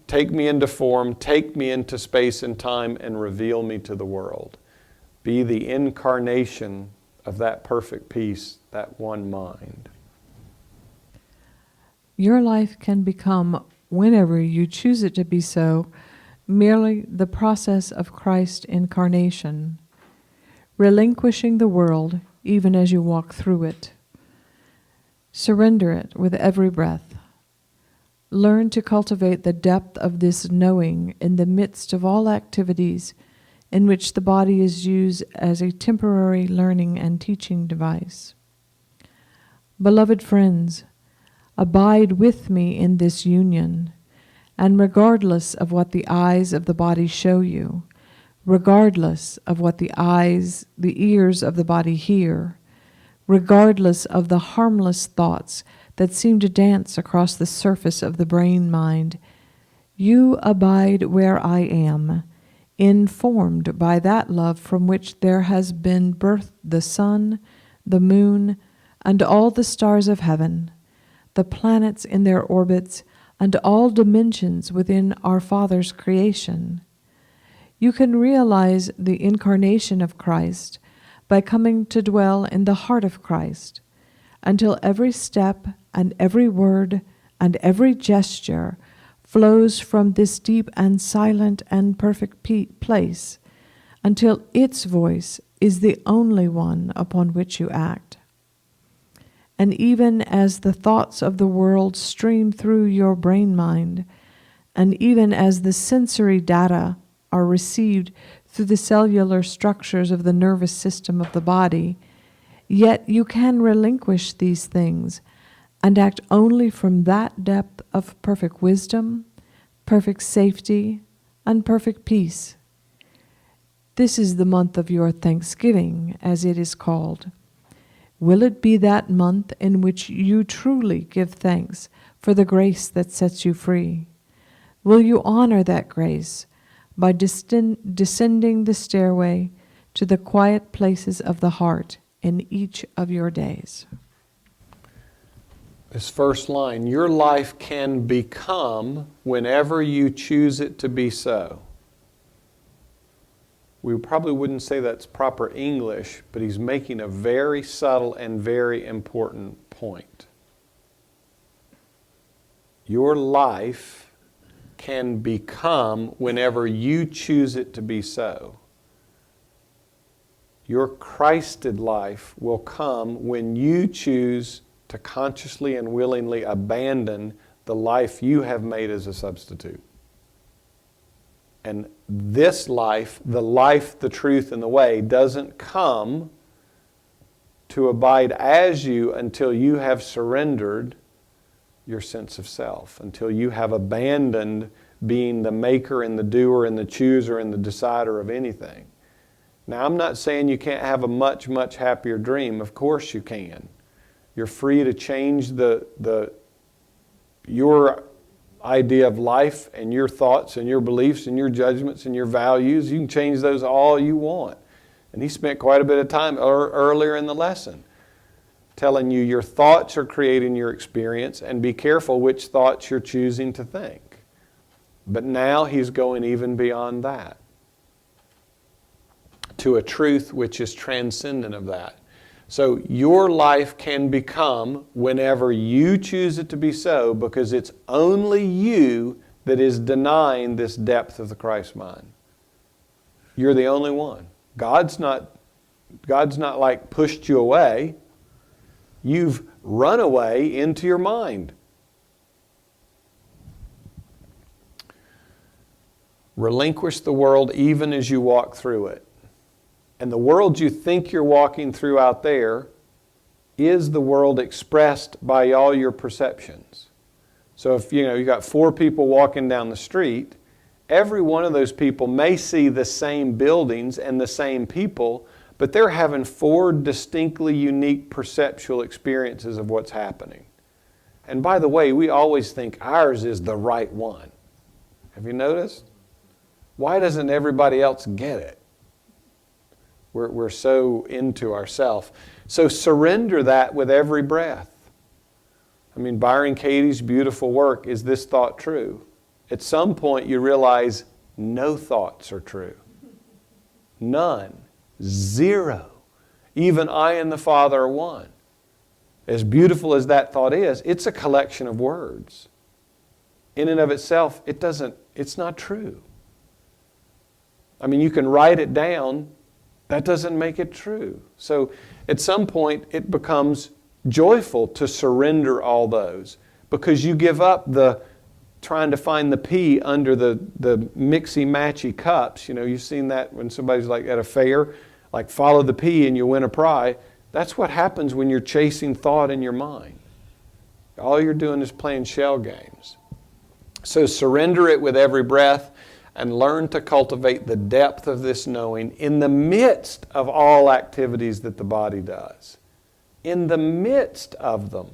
A: Take me into form, take me into space and time, and reveal me to the world. Be the incarnation of that perfect peace, that one mind.
B: Your life can become, whenever you choose it to be so, merely the process of Christ incarnation, relinquishing the world even as you walk through it. Surrender it with every breath. Learn to cultivate the depth of this knowing in the midst of all activities in which the body is used as a temporary learning and teaching device. Beloved friends, abide with me in this union, and regardless of what the eyes of the body show you, regardless of what the ears of the body hear, regardless of the harmless thoughts that seem to dance across the surface of the brain-mind, you abide where I am, informed by that love from which there has been birthed the sun, the moon, and all the stars of heaven, the planets in their orbits, and all dimensions within our Father's creation. You can realize the incarnation of Christ by coming to dwell in the heart of Christ, until every step and every word and every gesture flows from this deep and silent and perfect place, until its voice is the only one upon which you act. And even as the thoughts of the world stream through your brain mind, and even as the sensory data are received through the cellular structures of the nervous system of the body, yet you can relinquish these things and act only from that depth of perfect wisdom, perfect safety, and perfect peace. This is the month of your thanksgiving, as it is called. Will it be that month in which you truly give thanks for the grace that sets you free? Will you honor that grace by descending the stairway to the quiet places of the heart in each of your days?
A: This first line, your life can become whenever you choose it to be so. We probably wouldn't say that's proper English, but he's making a very subtle and very important point. Your life can become whenever you choose it to be so. Your Christed life will come when you choose to consciously and willingly abandon the life you have made as a substitute. And this life, the truth, and the way, doesn't come to abide as you until you have surrendered your sense of self, until you have abandoned being the maker and the doer and the chooser and the decider of anything. Now, I'm not saying you can't have a much, much happier dream. Of course you can. You're free to change your idea of life and your thoughts and your beliefs and your judgments and your values. You can change those all you want. And he spent quite a bit of time earlier in the lesson telling you your thoughts are creating your experience, and be careful which thoughts you're choosing to think. But now he's going even beyond that to a truth which is transcendent of that. So your life can become whenever you choose it to be so, because it's only you that is denying this depth of the Christ mind. You're the only one. God's not like pushed you away. You've run away into your mind. Relinquish the world even as you walk through it. And the world you think you're walking through out there is the world expressed by all your perceptions. So if you got 4 people walking down the street, every one of those people may see the same buildings and the same people, but they're having 4 distinctly unique perceptual experiences of what's happening. And by the way, we always think ours is the right one. Have you noticed? Why doesn't everybody else get it? We're so into ourselves. So surrender that with every breath. I mean, Byron Katie's beautiful work, Is This Thought True? At some point you realize no thoughts are true. None. 0. Even I and the Father are one. As beautiful as that thought is, it's a collection of words. In and of itself, it's not true. I mean, you can write it down. That doesn't make it true. So at some point it becomes joyful to surrender all those, because you give up the trying to find the P under the mixy-matchy cups. You've seen that when somebody's like at a fair, like follow the P and you win a prize. That's what happens when you're chasing thought in your mind. All you're doing is playing shell games. So surrender it with every breath, and learn to cultivate the depth of this knowing in the midst of all activities that the body does. In the midst of them.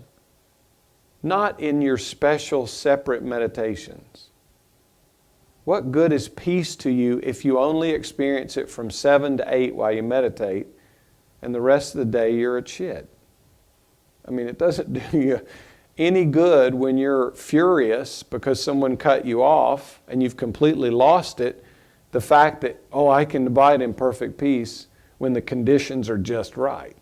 A: Not in your special separate meditations. What good is peace to you if you only experience it from 7 to 8 while you meditate, and the rest of the day you're at shit? I mean, it doesn't do you any good when you're furious because someone cut you off and you've completely lost it. The fact that, I can abide in perfect peace when the conditions are just right.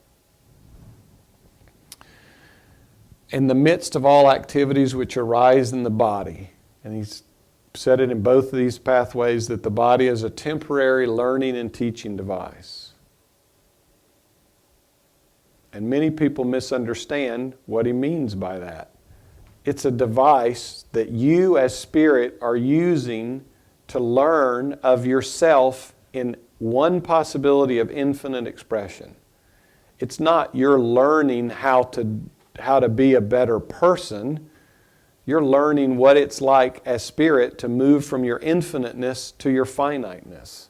A: In the midst of all activities which arise in the body, and he's said it in both of these pathways, that the body is a temporary learning and teaching device. And many people misunderstand what he means by that. It's a device that you as spirit are using to learn of yourself in one possibility of infinite expression. It's not you're learning how to be a better person. You're learning what it's like as spirit to move from your infiniteness to your finiteness.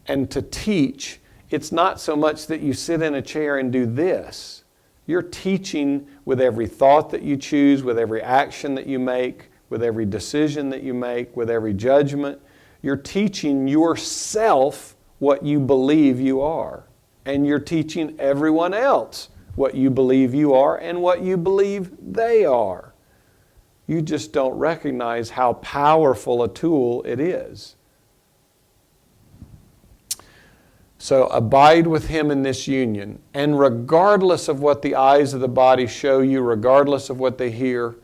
A: And to teach, it's not so much that you sit in a chair and do this. You're teaching with every thought that you choose, with every action that you make, with every decision that you make, with every judgment. You're teaching yourself what you believe you are. And you're teaching everyone else what you believe you are and what you believe they are. You just don't recognize how powerful a tool it is. So abide with him in this union, and regardless of what the eyes of the body show you, regardless of what they hear,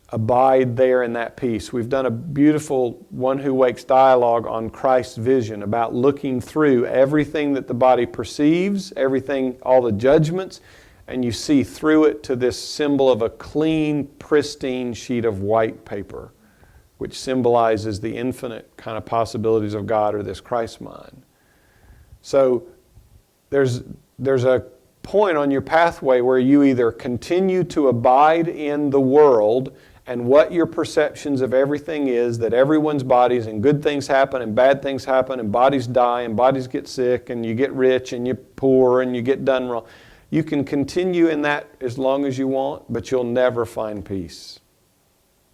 A: abide there in that peace. We've done a beautiful One Who Wakes dialogue on Christ's vision, about looking through everything that the body perceives, everything, all the judgments, and you see through it to this symbol of a clean, pristine sheet of white paper, which symbolizes the infinite kind of possibilities of God, or this Christ mind. So there's a point on your pathway where you either continue to abide in the world and what your perceptions of everything is, that everyone's bodies, and good things happen and bad things happen and bodies die and bodies get sick and you get rich and you're poor and you get done wrong. You can continue in that as long as you want, but you'll never find peace.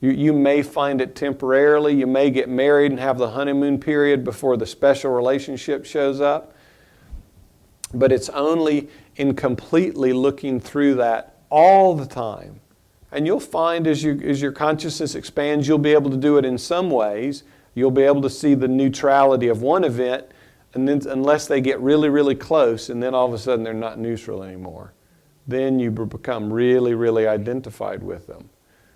A: You may find it temporarily. You may get married and have the honeymoon period before the special relationship shows up. But it's only in completely looking through that all the time. And you'll find as your consciousness expands, you'll be able to do it in some ways. You'll be able to see the neutrality of one event, and then unless they get really, really close, and then all of a sudden they're not neutral anymore. Then you become really, really identified with them.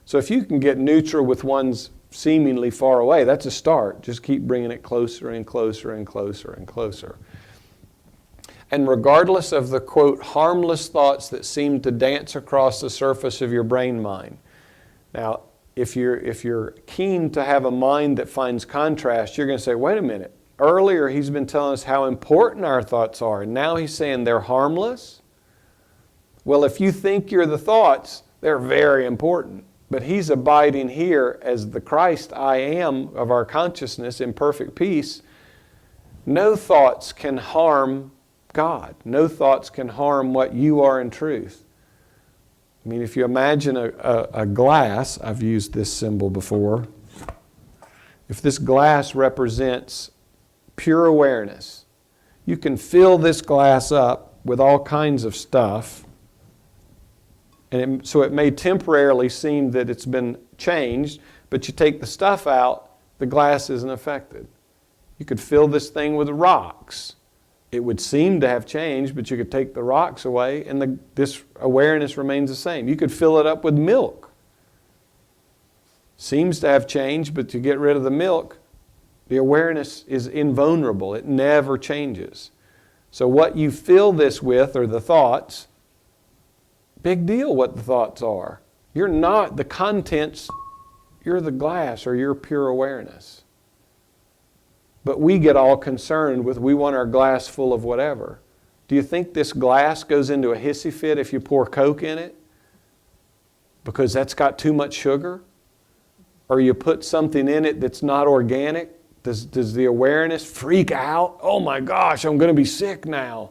A: So if you can get neutral with ones seemingly far away, that's a start. Just keep bringing it closer and closer and closer and closer. And regardless of the, quote, harmless thoughts that seem to dance across the surface of your brain mind. Now, if you're keen to have a mind that finds contrast, you're going to say, wait a minute. Earlier he's been telling us how important our thoughts are, and now he's saying they're harmless? Well, if you think you're the thoughts, they're very important. But he's abiding here as the Christ I am of our consciousness in perfect peace. No thoughts can harm God. No thoughts can harm what you are in truth. I mean, if you imagine a glass, I've used this symbol before. If this glass represents pure awareness, you can fill this glass up with all kinds of stuff. And so it may temporarily seem that it's been changed, but you take the stuff out, the glass isn't affected. You could fill this thing with rocks. It would seem to have changed, but you could take the rocks away and this awareness remains the same. You could fill it up with milk. Seems to have changed, but you get rid of the milk, the awareness is invulnerable. It never changes. So what you fill this with are the thoughts. Big deal what the thoughts are. You're not the contents, you're the glass or you're pure awareness. But we get all concerned with, we want our glass full of whatever. Do you think this glass goes into a hissy fit if you pour Coke in it? Because that's got too much sugar? Or you put something in it that's not organic? Does the awareness freak out? Oh my gosh, I'm going to be sick now.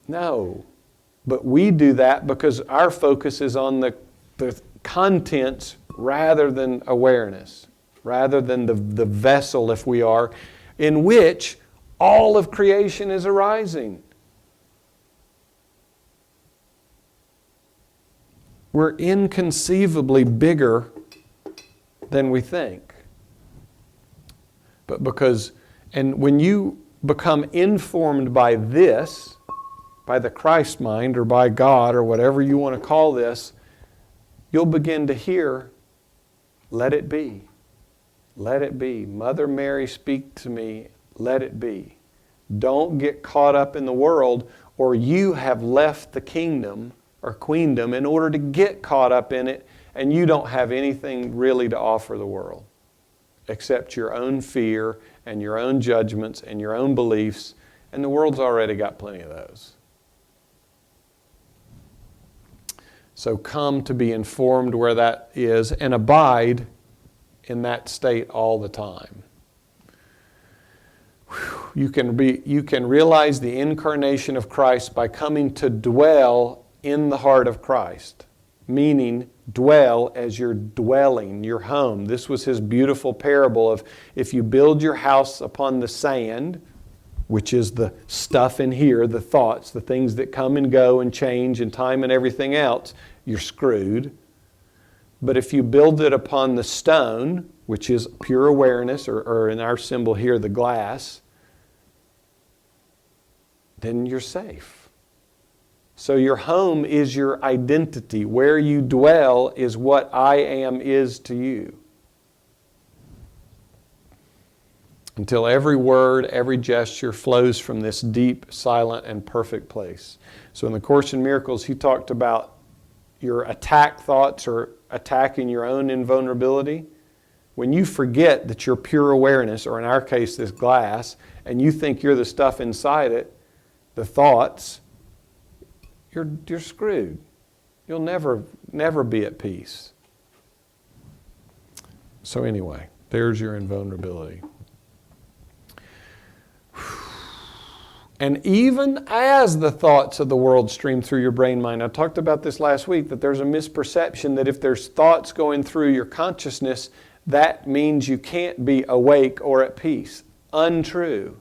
A: No. But we do that because our focus is on the contents rather than awareness. Rather than the vessel, if we are, in which all of creation is arising. We're inconceivably bigger than we think. But when you become informed by this, by the Christ mind or by God or whatever you want to call this, you'll begin to hear, let it be. Let it be. Mother Mary, speak to me. Let it be. Don't get caught up in the world, or you have left the kingdom or queendom in order to get caught up in it, and you don't have anything really to offer the world except your own fear and your own judgments and your own beliefs, and the world's already got plenty of those. So come to be informed where that is and abide in that state all the time. You can realize the incarnation of Christ by coming to dwell in the heart of Christ, meaning dwell as your dwelling, your home. This was his beautiful parable of if you build your house upon the sand, which is the stuff in here, the thoughts, the things that come and go and change and time and everything else, you're screwed. But if you build it upon the stone, which is pure awareness, or in our symbol here, the glass, then you're safe. So your home is your identity. Where you dwell is what I am is to you. Until every word, every gesture flows from this deep, silent, and perfect place. So in the Course in Miracles, he talked about your attack thoughts or attacking your own invulnerability. When you forget that you're pure awareness, or in our case, this glass, and you think you're the stuff inside it, the thoughts, you're screwed. You'll never be at peace. So anyway, there's your invulnerability. And even as the thoughts of the world stream through your brain mind, I talked about this last week, that there's a misperception that if there's thoughts going through your consciousness, that means you can't be awake or at peace. Untrue.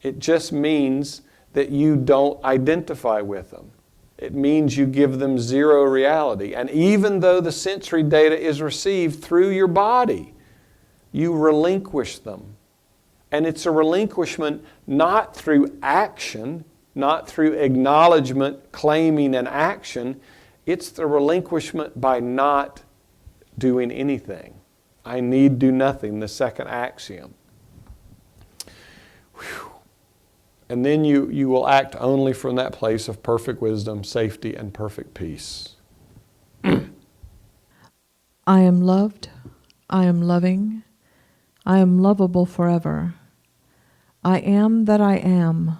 A: It just means that you don't identify with them. It means you give them zero reality. And even though the sensory data is received through your body, you relinquish them. And it's a relinquishment not through action, not through acknowledgement, claiming an action. It's the relinquishment by not doing anything. I need do nothing, the second axiom. Whew. And then you will act only from that place of perfect wisdom, safety, and perfect peace.
B: I am loved, I am loving, I am lovable forever. I am that I am,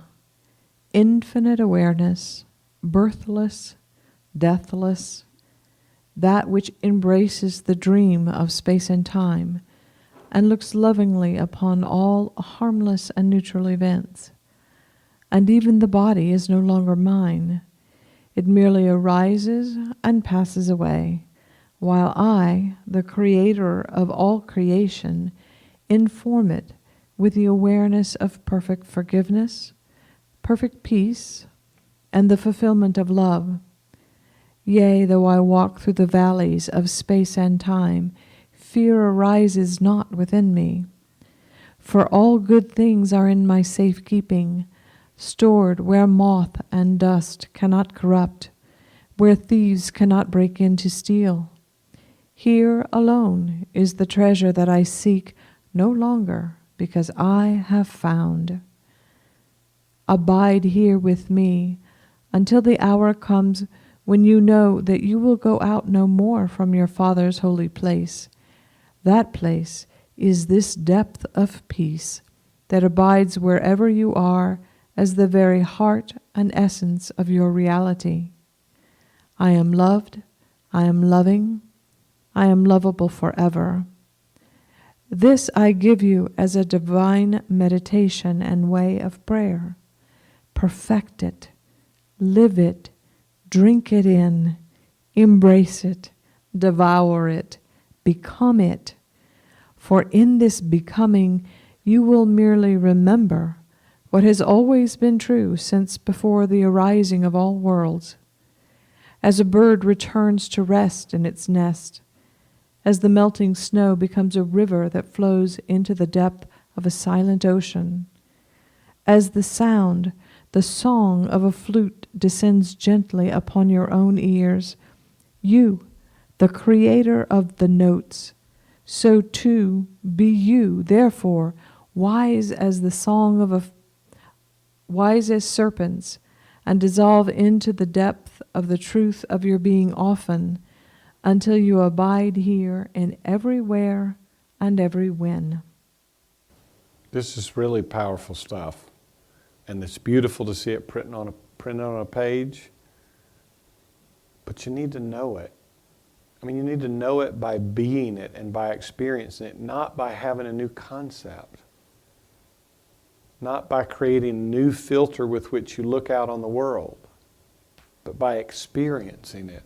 B: infinite awareness, birthless, deathless, that which embraces the dream of space and time and looks lovingly upon all harmless and neutral events. And even the body is no longer mine. It merely arises and passes away, while I, the creator of all creation, inform it with the awareness of perfect forgiveness, perfect peace, and the fulfillment of love. Yea, though I walk through the valleys of space and time, fear arises not within me. For all good things are in my safekeeping, stored where moth and dust cannot corrupt, where thieves cannot break in to steal. Here alone is the treasure that I seek no longer, because I have found. Abide here with me until the hour comes when you know that you will go out no more from your Father's holy place. That place is this depth of peace that abides wherever you are as the very heart and essence of your reality. I am loved, I am loving, I am lovable forever. This I give you as a divine meditation and way of prayer. Perfect it, live it, drink it in, embrace it, devour it, become it. For in this becoming, you will merely remember what has always been true since before the arising of all worlds. As a bird returns to rest in its nest, as the melting snow becomes a river that flows into the depth of a silent ocean, As the sound, the song of a flute descends gently upon your own ears, you, the creator of the notes, so too be you, therefore, wise as the song of wise as serpents, and dissolve into the depth of the truth of your being often, until you abide here in everywhere and every when.
A: This is really powerful stuff. And it's beautiful to see it printed on a page. But you need to know it. I mean, you need to know it by being it and by experiencing it, not by having a new concept. Not by creating a new filter with which you look out on the world, but by experiencing it.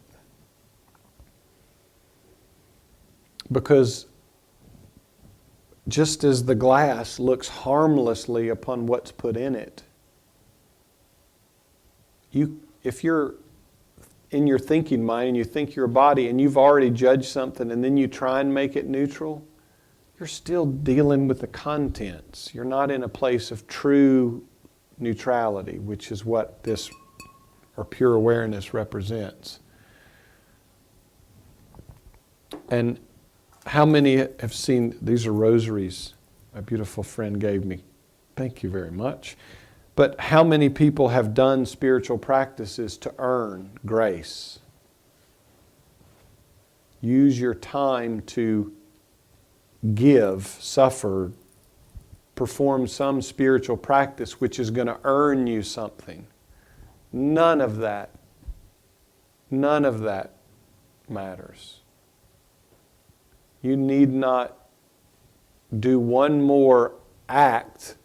A: Because just as the glass looks harmlessly upon what's put in it, if you're in your thinking mind and you think you're a body and you've already judged something and then you try and make it neutral, you're still dealing with the contents. You're not in a place of true neutrality, which is what this, or pure awareness, represents. And how many have seen, these are rosaries my beautiful friend gave me. Thank you very much. But how many people have done spiritual practices to earn grace? Use your time to give, suffer, perform some spiritual practice which is going to earn you something. None of that matters. You need not do one more act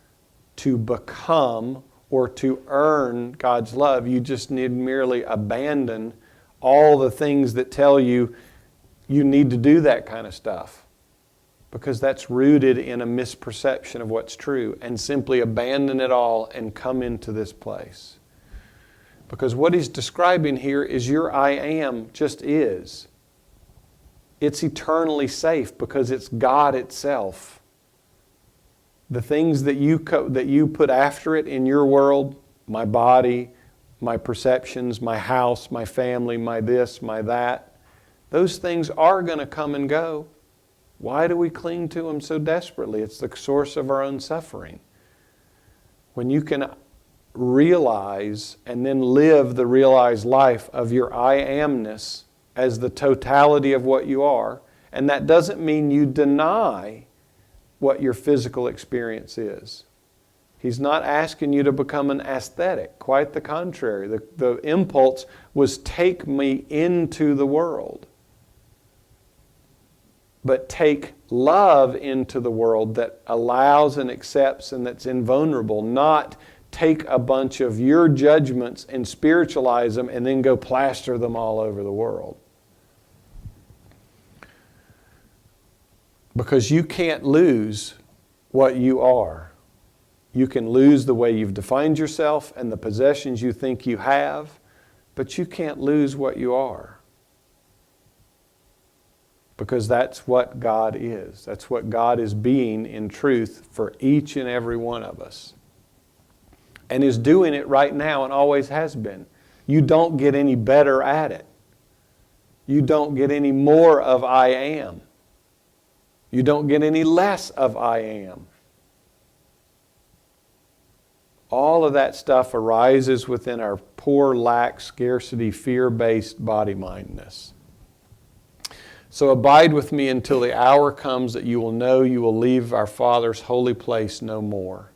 A: to become or to earn God's love. You just need merely abandon all the things that tell you you need to do that kind of stuff, because that's rooted in a misperception of what's true, and simply abandon it all and come into this place. Because what he's describing here is your I am just is. It's eternally safe because it's God itself. The things that you put after it in your world, my body, my perceptions, my house, my family, my this, my that, those things are going to come and go. Why do we cling to them so desperately? It's the source of our own suffering. When you can realize and then live the realized life of your I amness as the totality of what you are, and that doesn't mean you deny what your physical experience is. He's not asking you to become an aesthetic. Quite the contrary. The impulse was take me into the world. But take love into the world that allows and accepts and that's invulnerable. Not take a bunch of your judgments and spiritualize them and then go plaster them all over the world. Because you can't lose what you are. You can lose the way you've defined yourself and the possessions you think you have, but you can't lose what you are. Because that's what God is. That's what God is being in truth for each and every one of us. And is doing it right now and always has been. You don't get any better at it. You don't get any more of I am. You don't get any less of I am. All of that stuff arises within our poor, lack, scarcity, fear-based body-mindness. So abide with me until the hour comes that you will know you will leave our Father's holy place no more.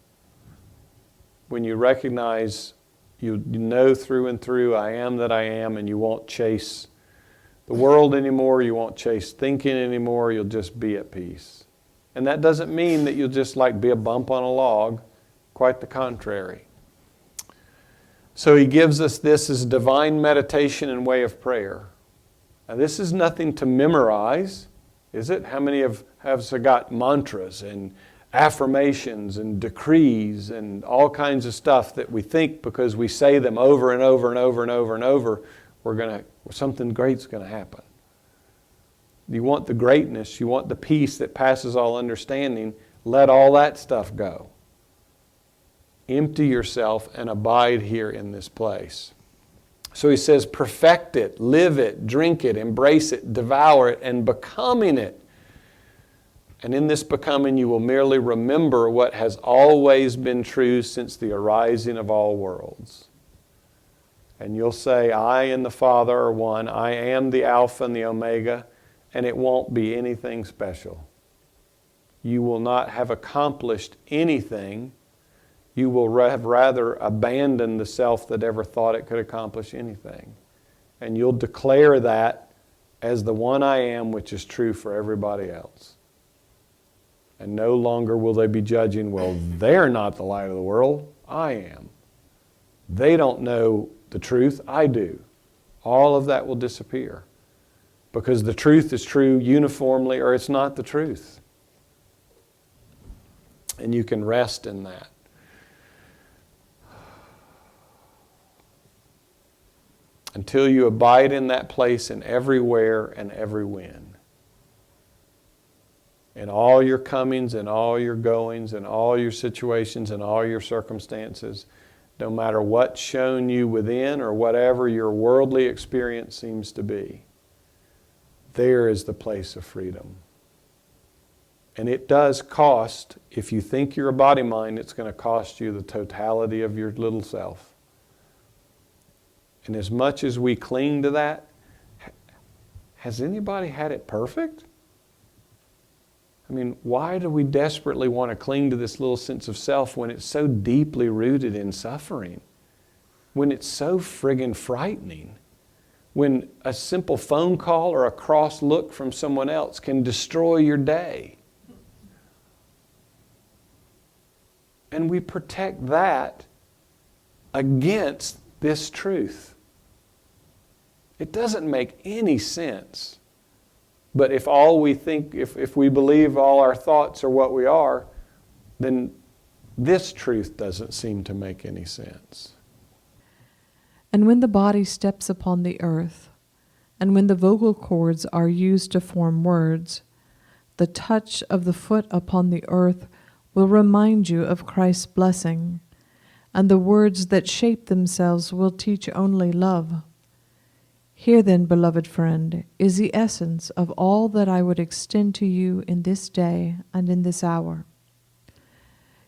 A: When you recognize, you know through and through, I am that I am, and you won't chase the world anymore, you won't chase thinking anymore, you'll just be at peace. And that doesn't mean that you'll just like be a bump on a log, quite the contrary. So he gives us this as divine meditation and way of prayer. Now this is nothing to memorize, is it? How many have got mantras and affirmations and decrees and all kinds of stuff that we think because we say them over and over and over and over and over, something great's going to happen. You want the greatness, you want the peace that passes all understanding, let all that stuff go. Empty yourself and abide here in this place. So he says, perfect it, live it, drink it, embrace it, devour it, and becoming it. And in this becoming, you will merely remember what has always been true since the arising of all worlds. And you'll say, I and the Father are one. I am the Alpha and the Omega, and it won't be anything special. You will not have accomplished anything. You will have rather abandoned the self that ever thought it could accomplish anything. And you'll declare that as the one I am, which is true for everybody else. And no longer will they be judging, well, they're not the light of the world. I am. They don't know the truth. I do. All of that will disappear. Because the truth is true uniformly, or it's not the truth. And you can rest in that. Until you abide in that place in everywhere and every when. In all your comings and all your goings and all your situations and all your circumstances, no matter what's shown you within or whatever your worldly experience seems to be, there is the place of freedom. And it does cost, if you think you're a body-mind, it's going to cost you the totality of your little self. And as much as we cling to that, has anybody had it perfect? I mean, why do we desperately want to cling to this little sense of self when it's so deeply rooted in suffering? When it's so friggin' frightening? When a simple phone call or a cross look from someone else can destroy your day? And we protect that against this truth. It doesn't make any sense. But if all we think, if we believe all our thoughts are what we are, then this truth doesn't seem to make any sense.
B: And when the body steps upon the earth, and when the vocal cords are used to form words, the touch of the foot upon the earth will remind you of Christ's blessing, and the words that shape themselves will teach only love. Here then, beloved friend, is the essence of all that I would extend to you in this day and in this hour.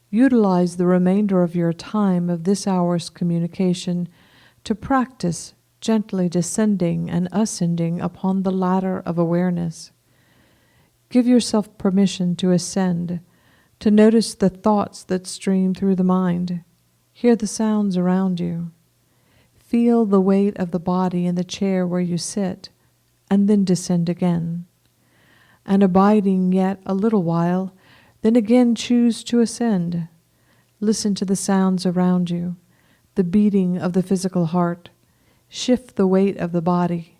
B: Utilize the remainder of your time of this hour's communication to practice gently descending and ascending upon the ladder of awareness. Give yourself permission to ascend, to notice the thoughts that stream through the mind. Hear the sounds around you. Feel the weight of the body in the chair where you sit, and then descend again. And abiding yet a little while, then again choose to ascend. Listen to the sounds around you, the beating of the physical heart. Shift the weight of the body.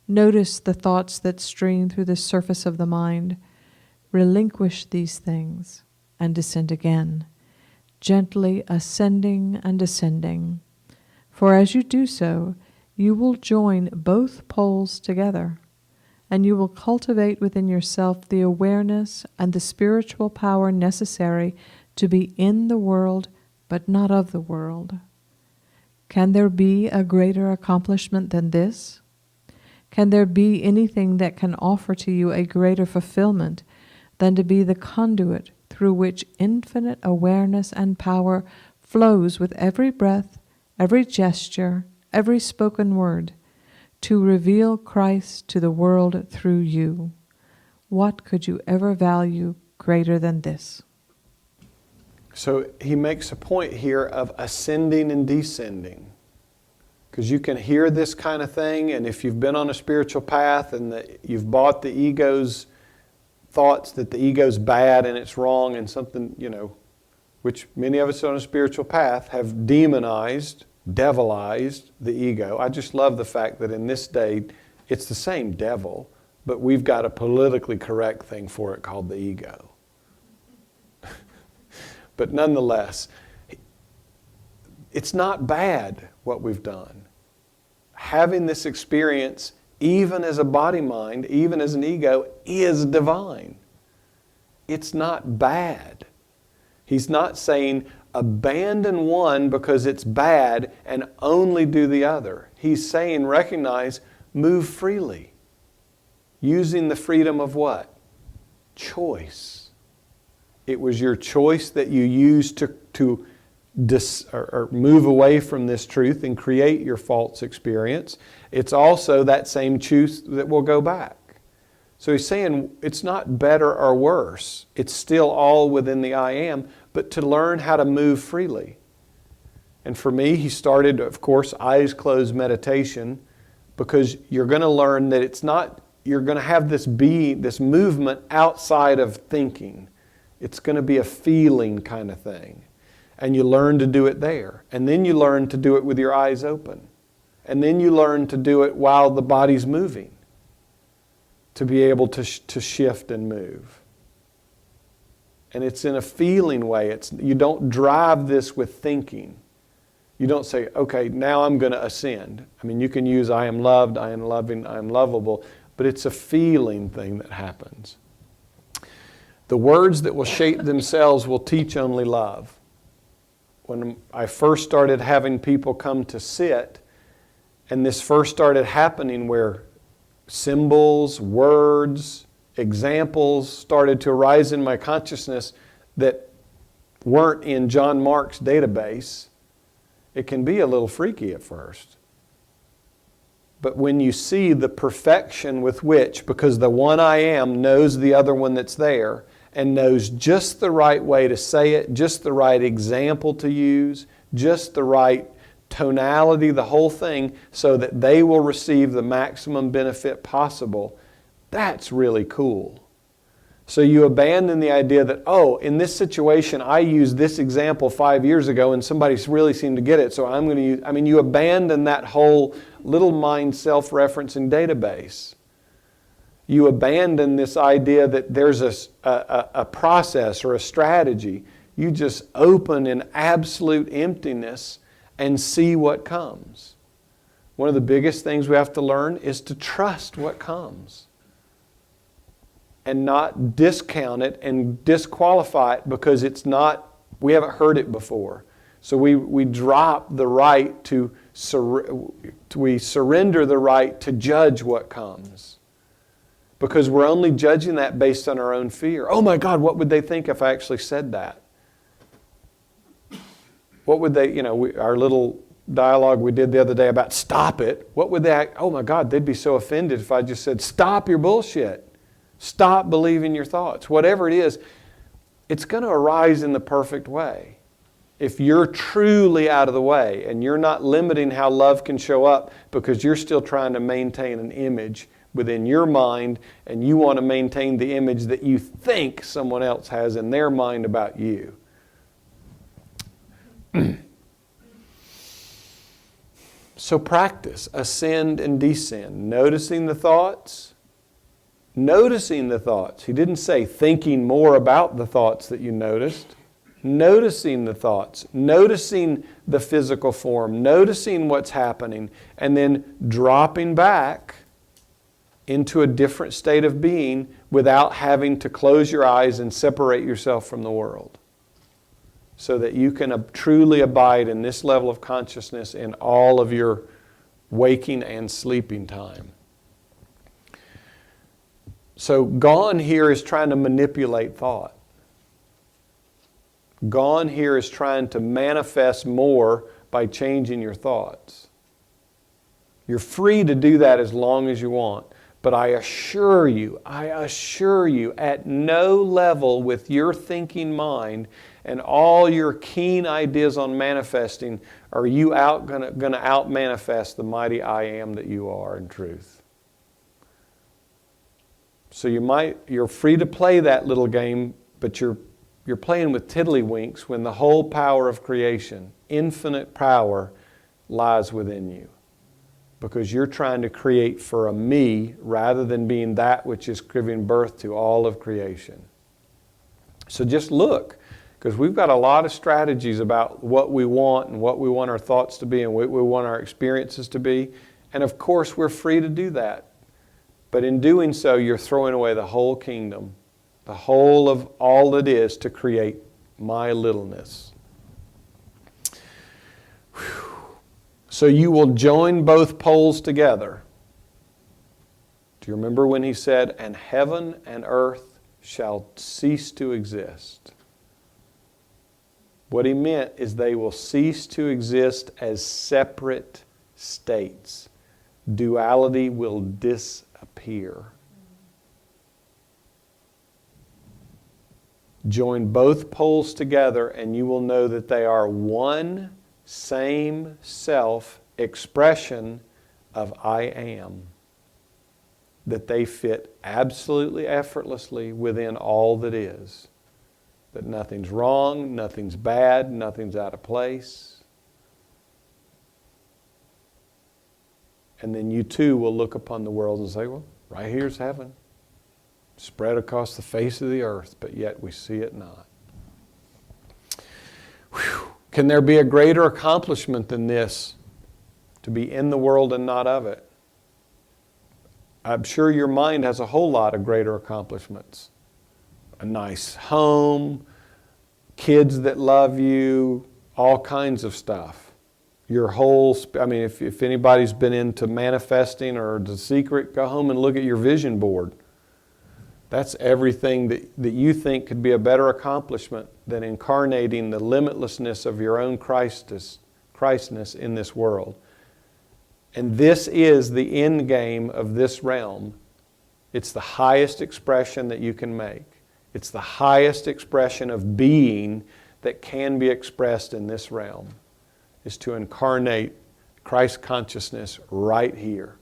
B: Notice the thoughts that stream through the surface of the mind. Relinquish these things and descend again, gently ascending and ascending. For as you do so, you will join both poles together, and you will cultivate within yourself the awareness and the spiritual power necessary to be in the world, but not of the world. Can there be a greater accomplishment than this? Can there be anything that can offer to you a greater fulfillment than to be the conduit through which infinite awareness and power flows with every breath, every gesture, every spoken word, to reveal Christ to the world through you? What could you ever value greater than this?
A: So he makes a point here of ascending and descending. Because you can hear this kind of thing, and if you've been on a spiritual path and you've bought the ego's thoughts that the ego's bad and it's wrong and something, which many of us on a spiritual path have demonized, devilized the ego. I just love the fact that in this day it's the same devil, but we've got a politically correct thing for it called the ego. But nonetheless, it's not bad what we've done. Having this experience, even as a body-mind, even as an ego, is divine. It's not bad. He's not saying, abandon one because it's bad and only do the other. He's saying, recognize, move freely. Using the freedom of what? Choice. It was your choice that you used to move away from this truth and create your false experience. It's also that same choice that will go back. So he's saying it's not better or worse. It's still all within the I am, but to learn how to move freely. And for me, he started, of course, eyes closed meditation, because you're going to learn that it's not, you're going to have this movement outside of thinking. It's going to be a feeling kind of thing. And you learn to do it there. And then you learn to do it with your eyes open. And then you learn to do it while the body's moving, to be able to shift and move. And it's in a feeling way. You don't drive this with thinking. You don't say, okay, now I'm going to ascend. I mean, you can use I am loved, I am loving, I am lovable, but it's a feeling thing that happens. The words that will shape themselves will teach only love. When I first started having people come to sit, and this first started happening where symbols, words, examples started to arise in my consciousness that weren't in John Mark's database, it can be a little freaky at first. But when you see the perfection with which, because the one I am knows the other one that's there, and knows just the right way to say it, just the right example to use, just the right tonality, the whole thing, so that they will receive the maximum benefit possible, that's really cool. So you abandon the idea that, oh, in this situation, I used this example 5 years ago and somebody really seemed to get it, so I'm going to use, you abandon that whole little mind self-referencing database. You abandon this idea that there's a process or a strategy. You just open in absolute emptiness and see what comes. One of the biggest things we have to learn is to trust what comes and not discount it and disqualify it because it's not, we haven't heard it before. So we drop the right we surrender the right to judge what comes. Because we're only judging that based on our own fear. Oh my God, what would they think if I actually said that? What would they, our little dialogue we did the other day about stop it. What would they, oh my God, they'd be so offended if I just said, stop your bullshit. Stop believing your thoughts. Whatever it is, it's going to arise in the perfect way. If you're truly out of the way and you're not limiting how love can show up because you're still trying to maintain an image within your mind, and you want to maintain the image that you think someone else has in their mind about you. So practice, ascend and descend, noticing the thoughts. Noticing the thoughts. He didn't say thinking more about the thoughts that you noticed. Noticing the thoughts, noticing the physical form, noticing what's happening, and then dropping back into a different state of being without having to close your eyes and separate yourself from the world. So that you can truly abide in this level of consciousness in all of your waking and sleeping time. So gone here is trying to manipulate thought. Gone here is trying to manifest more by changing your thoughts. You're free to do that as long as you want. But I assure you, at no level with your thinking mind and all your keen ideas on manifesting are you going to out-manifest the mighty I am that you are in truth. So you're free to play that little game, but you're playing with tiddlywinks when the whole power of creation, infinite power, lies within you. Because you're trying to create for a me rather than being that which is giving birth to all of creation. So just look, because we've got a lot of strategies about what we want and what we want our thoughts to be and what we want our experiences to be. And of course, we're free to do that. But in doing so, you're throwing away the whole kingdom, the whole of all it is to create my littleness. So you will join both poles together. Do you remember when he said, and heaven and earth shall cease to exist? What he meant is they will cease to exist as separate states. Duality will disappear. Join both poles together and you will know that they are one same self expression of I am. That they fit absolutely effortlessly within all that is. That nothing's wrong, nothing's bad, nothing's out of place. And then you too will look upon the world and say, well, right here's heaven. Spread across the face of the earth, but yet we see it not. Whew. Can there be a greater accomplishment than this? To be in the world and not of it. I'm sure your mind has a whole lot of greater accomplishments. A nice home, kids that love you, all kinds of stuff. Your whole, if anybody's been into manifesting or The Secret, go home and look at your vision board. That's everything that you think could be a better accomplishment than incarnating the limitlessness of your own Christness in this world. And this is the end game of this realm. It's the highest expression that you can make. It's the highest expression of being that can be expressed in this realm, is to incarnate Christ consciousness right here.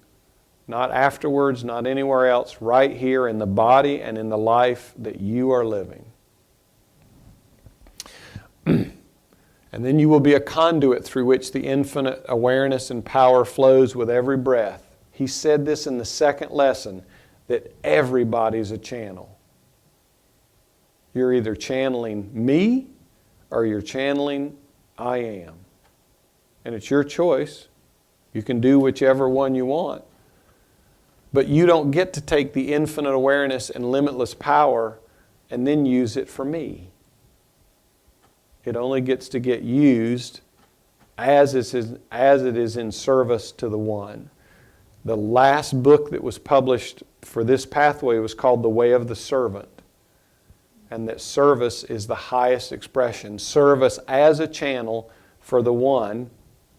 A: Not afterwards, not anywhere else, right here in the body and in the life that you are living. And then you will be a conduit through which the infinite awareness and power flows with every breath. He said this in the second lesson, that everybody's a channel. You're either channeling me or you're channeling I am. And it's your choice. You can do whichever one you want. But you don't get to take the infinite awareness and limitless power and then use it for me. It only gets to get used as it is in service to the one. The last book that was published for this pathway was called The Way of the Servant. And that service is the highest expression. Service as a channel for the one,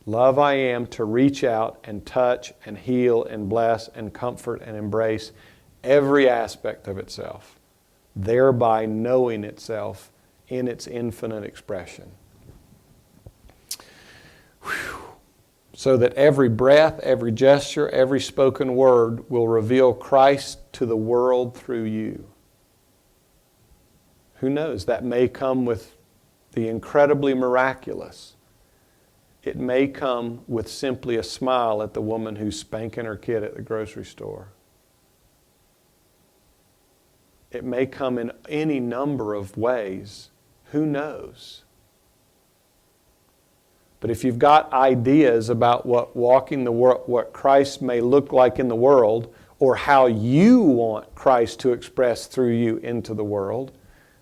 A: love I am, to reach out and touch and heal and bless and comfort and embrace every aspect of itself, thereby knowing itself in its infinite expression. Whew. So that every breath, every gesture, every spoken word will reveal Christ to the world through you. Who knows? That may come with the incredibly miraculous. It may come with simply a smile at the woman who's spanking her kid at the grocery store. It may come in any number of ways. Who knows? But if you've got ideas about what walking the world, what Christ may look like in the world, or how you want Christ to express through you into the world,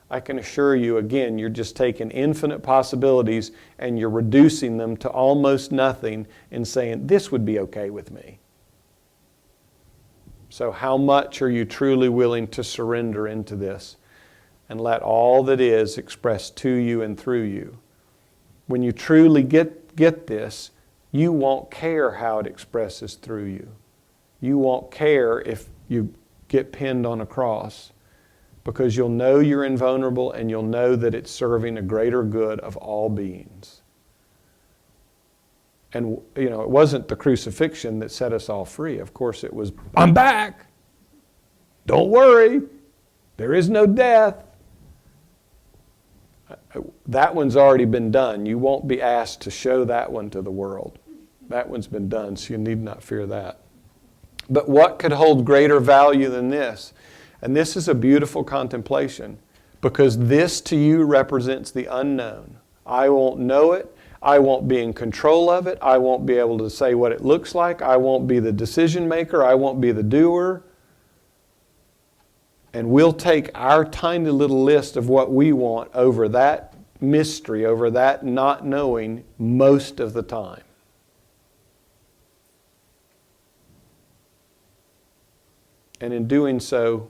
A: I can assure you, again, you're just taking infinite possibilities and you're reducing them to almost nothing and saying, this would be okay with me. So how much are you truly willing to surrender into this and let all that is express to you and through you? When you truly get this, you won't care how it expresses through you. You won't care if you get pinned on a cross, because you'll know you're invulnerable and you'll know that it's serving a greater good of all beings. And, it wasn't the crucifixion that set us all free. Of course, it was, I'm back. Don't worry. There is no death. That one's already been done. You won't be asked to show that one to the world. That one's been done, so you need not fear that. But what could hold greater value than this? And this is a beautiful contemplation, because this to you represents the unknown. I won't know it. I won't be in control of it. I won't be able to say what it looks like. I won't be the decision maker. I won't be the doer. And we'll take our tiny little list of what we want over that mystery, over that not knowing most of the time. And in doing so,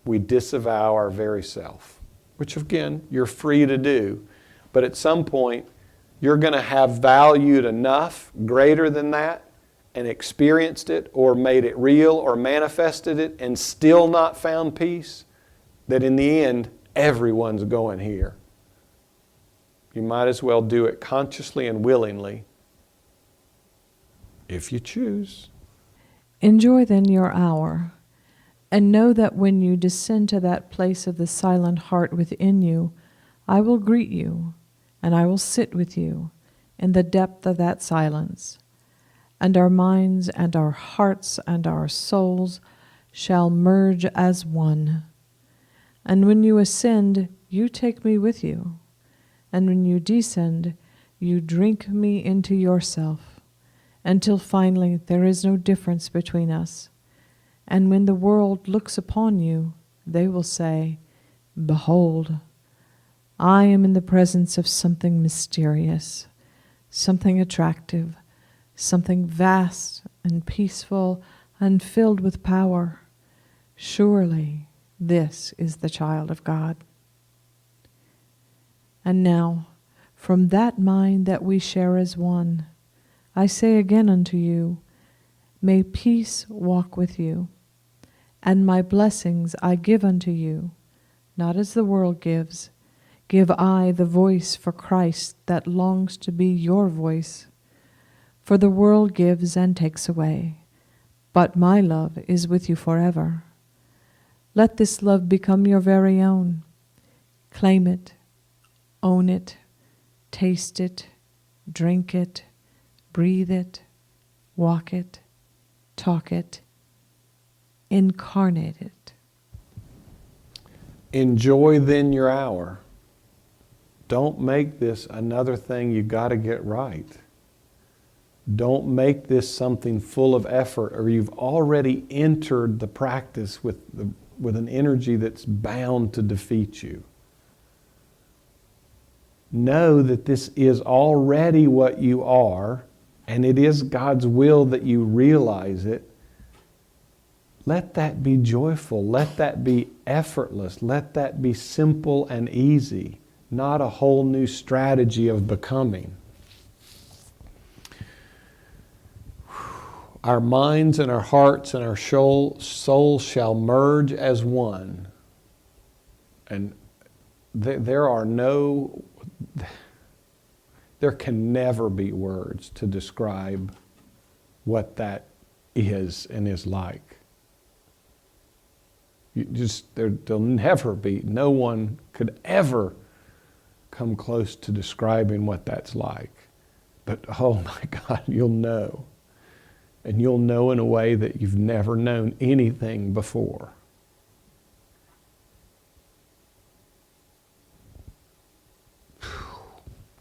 A: we disavow our very self, which again, you're free to do. But at some point, you're going to have valued enough greater than that and experienced it or made it real or manifested it and still not found peace, that in the end, everyone's going here. You might as well do it consciously and willingly if you choose.
B: Enjoy then your hour, and know that when you descend to that place of the silent heart within you, I will greet you, and I will sit with you in the depth of that silence, and our minds and our hearts and our souls shall merge as one. And when you ascend, you take me with you, and when you descend, you drink me into yourself, until finally there is no difference between us. And when the world looks upon you, they will say, "Behold, I am in the presence of something mysterious, something attractive, something vast and peaceful and filled with power. Surely this is the child of God." And now, from that mind that we share as one, I say again unto you, may peace walk with you, and my blessings I give unto you, not as the world gives. Give I the voice for Christ that longs to be your voice. For the world gives and takes away, but my love is with you forever. Let this love become your very own. Claim it, own it, taste it, drink it, breathe it, walk it, talk it, incarnate it.
A: Enjoy then your hour. Don't make this another thing you got to get right. Don't make this something full of effort, or you've already entered the practice with an energy that's bound to defeat you. Know that this is already what you are, and it is God's will that you realize it. Let that be joyful. Let that be effortless. Let that be simple and easy, not a whole new strategy of becoming. Our minds and our hearts and our souls shall merge as one. And there can never be words to describe what that is and is like. There'll never be, no one could ever come close to describing what that's like. But oh my God, you'll know. And you'll know in a way that you've never known anything before.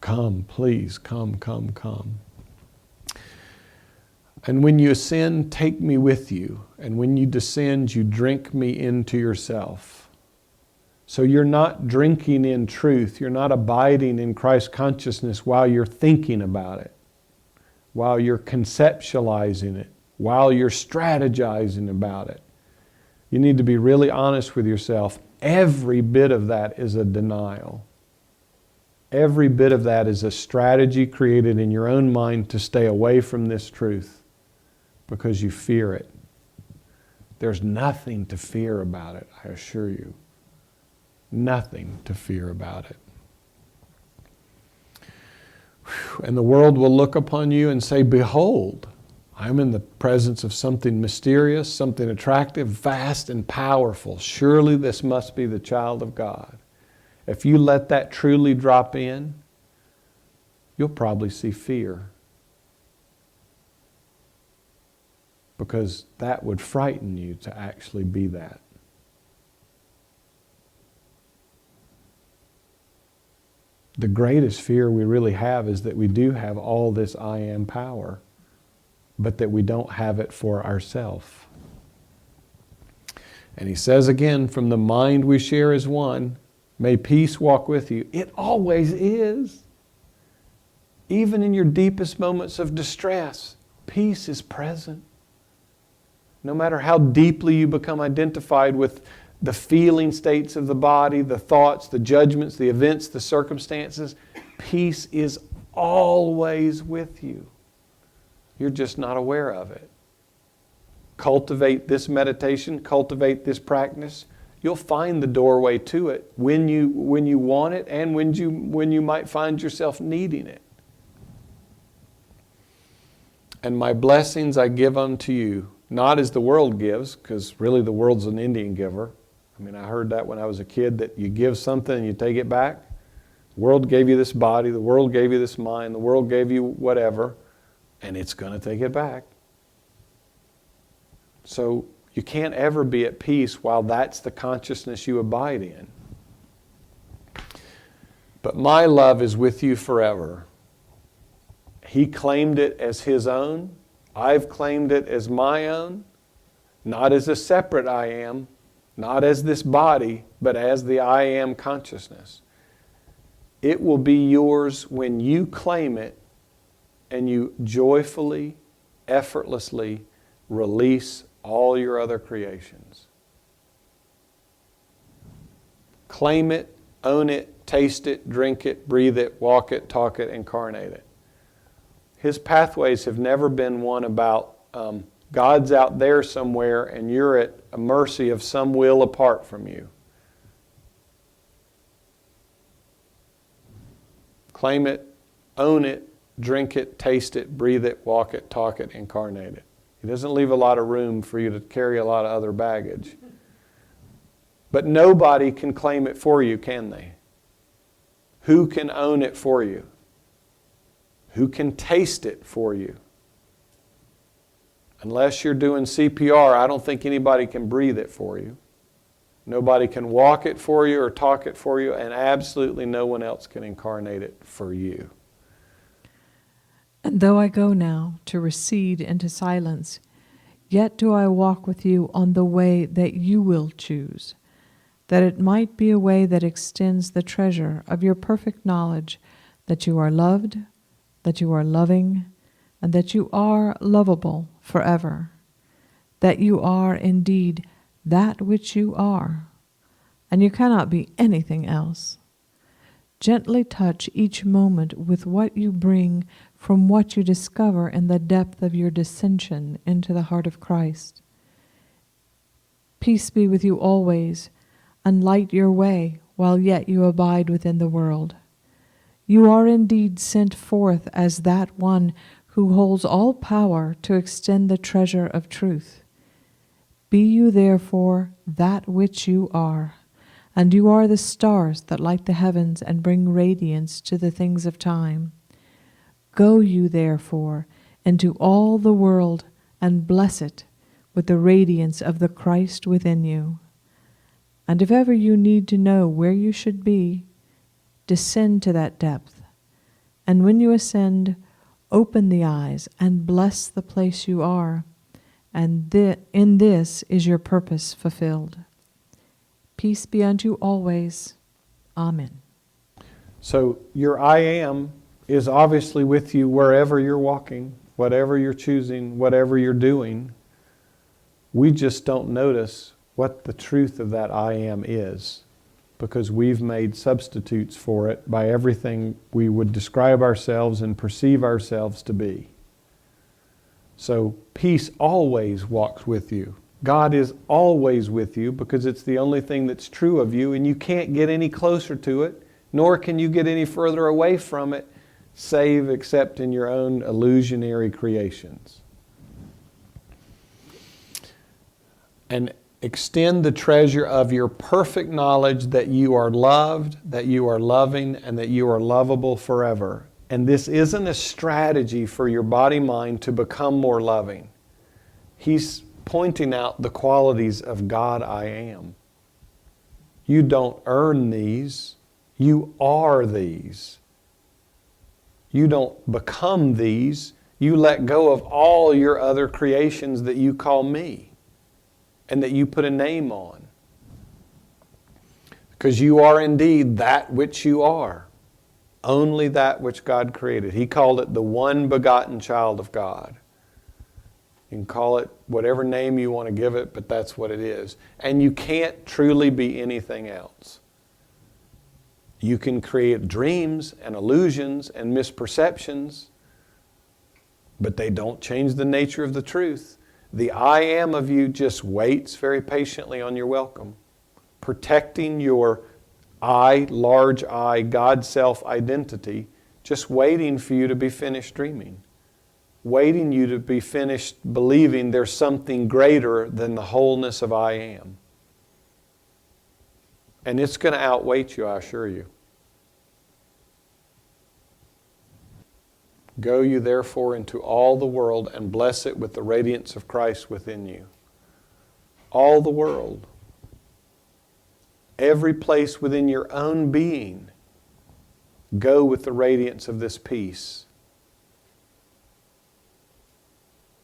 A: Come, please, come, come, come. And when you ascend, take me with you. And when you descend, you drink me into yourself. So you're not drinking in truth. You're not abiding in Christ consciousness while you're thinking about it, while you're conceptualizing it, while you're strategizing about it. You need to be really honest with yourself. Every bit of that is a denial. Every bit of that is a strategy created in your own mind to stay away from this truth because you fear it. There's nothing to fear about it, I assure you. Nothing to fear about it. And the world will look upon you and say, "Behold, I'm in the presence of something mysterious, something attractive, vast and powerful. Surely this must be the child of God." If you let that truly drop in, you'll probably see fear. Because that would frighten you to actually be that. The greatest fear we really have is that we do have all this I am power, but that we don't have it for ourselves. And he says again, from the mind we share as one, may peace walk with you. It always is. Even in your deepest moments of distress, peace is present. No matter how deeply you become identified with the feeling states of the body, the thoughts, the judgments, the events, the circumstances, peace is always with you. You're just not aware of it. Cultivate this meditation, cultivate this practice. You'll find the doorway to it when you want it and when you might find yourself needing it. And my blessings I give unto you, not as the world gives, because really the world's an Indian giver. I mean, I heard that when I was a kid, that you give something and you take it back. The world gave you this body, the world gave you this mind, the world gave you whatever, and it's going to take it back. So you can't ever be at peace while that's the consciousness you abide in. But my love is with you forever. He claimed it as his own. I've claimed it as my own. Not as a separate I am, not as this body, but as the I am consciousness. It will be yours when you claim it and you joyfully, effortlessly release all your other creations. Claim it, own it, taste it, drink it, breathe it, walk it, talk it, incarnate it. His pathways have never been one about God's out there somewhere and you're at a mercy of some will apart from you. Claim it, own it, drink it, taste it, breathe it, walk it, talk it, incarnate it. He doesn't leave a lot of room for you to carry a lot of other baggage. But nobody can claim it for you, can they? Who can own it for you? Who can taste it for you? Unless you're doing CPR, I don't think anybody can breathe it for you. Nobody can walk it for you or talk it for you, and absolutely no one else can incarnate it for you.
B: And though I go now to recede into silence, yet do I walk with you on the way that you will choose, that it might be a way that extends the treasure of your perfect knowledge that you are loved, that you are loving, and that you are lovable forever, that you are indeed that which you are, and you cannot be anything else. Gently touch each moment with what you bring from what you discover in the depth of your descension into the heart of Christ. Peace be with you always, and light your way while yet you abide within the world. You are indeed sent forth as that one who holds all power to extend the treasure of truth. Be you therefore that which you are, and you are the stars that light the heavens and bring radiance to the things of time. Go you therefore into all the world and bless it with the radiance of the Christ within you. And if ever you need to know where you should be, descend to that depth, and when you ascend, open the eyes and bless the place you are, and in this is your purpose fulfilled. Peace be unto you always. Amen.
A: So your I am is obviously with you wherever you're walking, whatever you're choosing, whatever you're doing. We just don't notice what the truth of that I am is, because we've made substitutes for it by everything we would describe ourselves and perceive ourselves to be. So peace always walks with you. God is always with you because it's the only thing that's true of you, and you can't get any closer to it, nor can you get any further away from it, save except in your own illusionary creations. And extend the treasure of your perfect knowledge that you are loved, that you are loving, and that you are lovable forever. And this isn't a strategy for your body-mind to become more loving. He's pointing out the qualities of God I am. You don't earn these. You are these. You don't become these. You let go of all your other creations that you call me and that you put a name on. Because you are indeed that which you are. Only that which God created. He called it the one begotten child of God. You can call it whatever name you want to give it, but that's what it is. And you can't truly be anything else. You can create dreams and illusions and misperceptions, but they don't change the nature of the truth. The I am of you just waits very patiently on your welcome, protecting your I, large I, God self identity, just waiting for you to be finished dreaming. Waiting you to be finished believing there's something greater than the wholeness of I am. And it's going to outweight you, I assure you. Go you therefore into all the world and bless it with the radiance of Christ within you. All the world. Every place within your own being. Go with the radiance of this peace.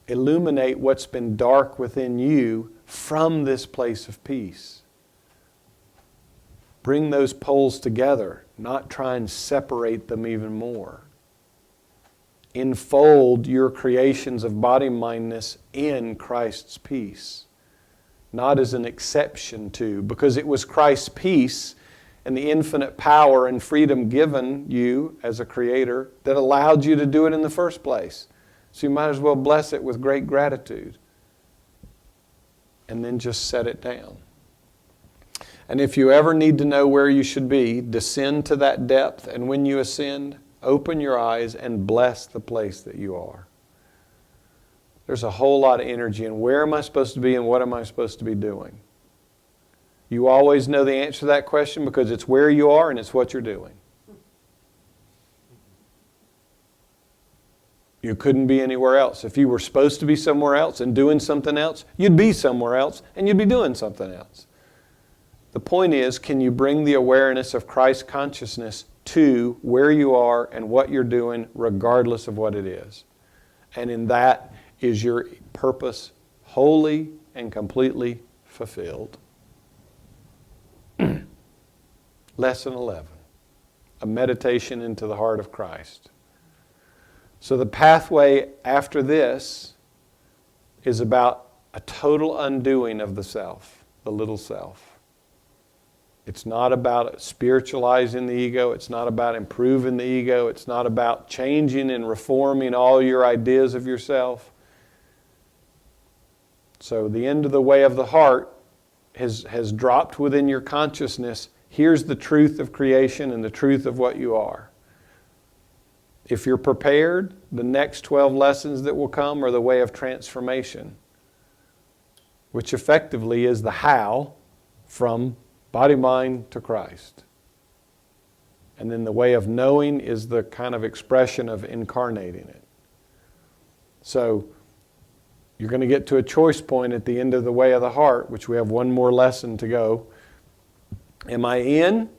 A: Illuminate what's been dark within you from this place of peace. Bring those poles together, not try and separate them even more. Enfold your creations of body-mindness in Christ's peace, not as an exception to, because it was Christ's peace and the infinite power and freedom given you as a creator that allowed you to do it in the first place. So you might as well bless it with great gratitude. And then just set it down. And if you ever need to know where you should be, descend to that depth. And when you ascend, open your eyes and bless the place that you are. There's a whole lot of energy in where am I supposed to be and what am I supposed to be doing. You always know the answer to that question because it's where you are and it's what you're doing. You couldn't be anywhere else. If you were supposed to be somewhere else and doing something else, you'd be somewhere else and you'd be doing something else. The point is, can you bring the awareness of Christ consciousness to where you are and what you're doing, regardless of what it is? And in that is your purpose wholly and completely fulfilled. Lesson 11, a meditation into the heart of Christ. So the pathway after this is about a total undoing of the self, the little self. It's not about spiritualizing the ego. It's not about improving the ego. It's not about changing and reforming all your ideas of yourself. So the end of the way of the heart has dropped within your consciousness. Here's the truth of creation and the truth of what you are. If you're prepared, the next 12 lessons that will come are the way of transformation, which effectively is the how from body, mind to Christ. And then the way of knowing is the kind of expression of incarnating it. So you're going to get to a choice point at the end of the way of the heart, which we have one more lesson to go. Am I in?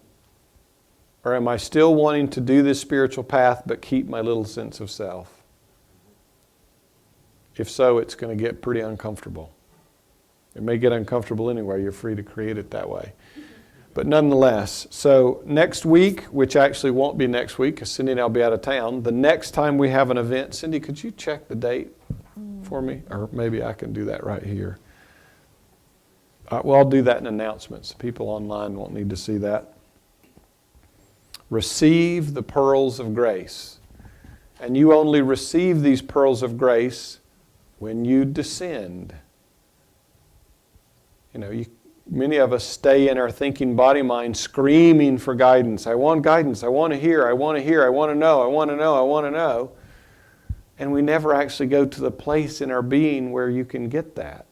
A: Or am I still wanting to do this spiritual path but keep my little sense of self? If so, it's going to get pretty uncomfortable. It may get uncomfortable anyway. You're free to create it that way. But nonetheless, so next week, which actually won't be next week because Cindy and I will be out of town, the next time we have an event, Cindy, could you check the date for me? Or maybe I can do that right here. Well, I'll do that in announcements. People online won't need to see that. Receive the pearls of grace. And you only receive these pearls of grace when you descend. You know, many of us stay in our thinking body mind screaming for guidance. I want guidance. I want to hear. I want to hear. I want to know. I want to know. I want to know. And we never actually go to the place in our being where you can get that.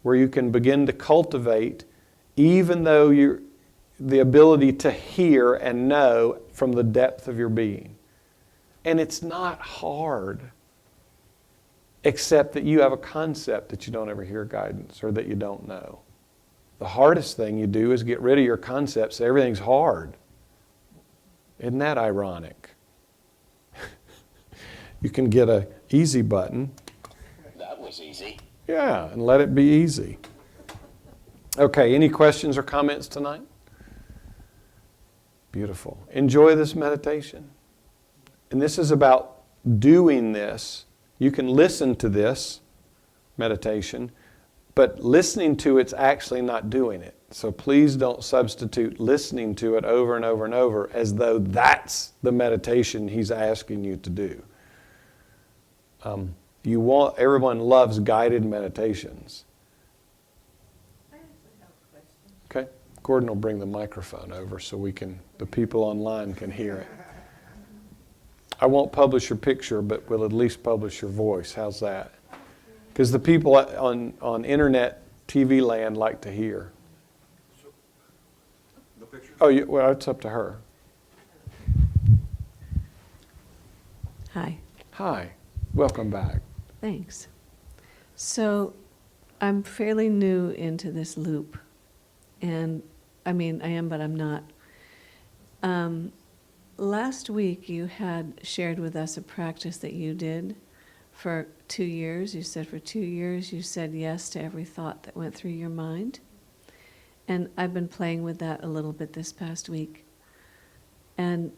A: Where you can begin to cultivate, even though you're the ability to hear and know from the depth of your being. And it's not hard, except that you have a concept that you don't ever hear guidance or that you don't know. The hardest thing you do is get rid of your concepts. Everything's hard. Isn't that ironic? You can get an easy button.
D: That was easy.
A: Yeah, and let it be easy. Okay, any questions or comments tonight? Beautiful. Enjoy this meditation. And this is about doing this You can listen to this meditation, but listening to it's actually not doing it. So please don't substitute listening to it over and over and over as though that's the meditation he's asking you to do. Everyone loves guided meditations.
B: I actually have a question.
A: Okay, Gordon will bring the microphone over so the people online can hear it. I won't publish your picture, but we'll at least publish your voice. How's that? Because the people on internet TV land like to hear.
E: The picture?
A: Oh, well, it's up to her.
F: Hi,
A: Hi, welcome back.
F: thanks. So I'm fairly new into this loop. And I mean, I am, but I'm not. Last week you had shared with us a practice that you did for 2 years. You said for 2 years you said yes to every thought that went through your mind. And I've been playing with that a little bit this past week. And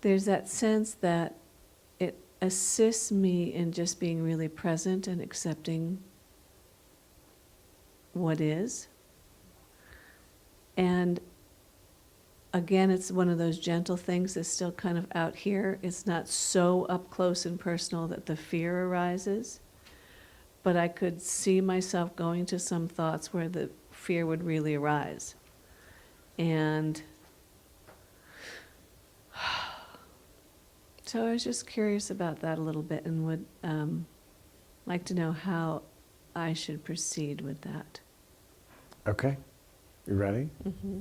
F: there's that sense that it assists me in just being really present and accepting what is. And again, it's one of those gentle things that's still kind of out here. It's not so up close and personal that the fear arises. But I could see myself going to some thoughts where the fear would really arise. And so I was just curious about that a little bit and would like to know how I should proceed with that.
A: Okay, you ready?
F: Mm-hmm.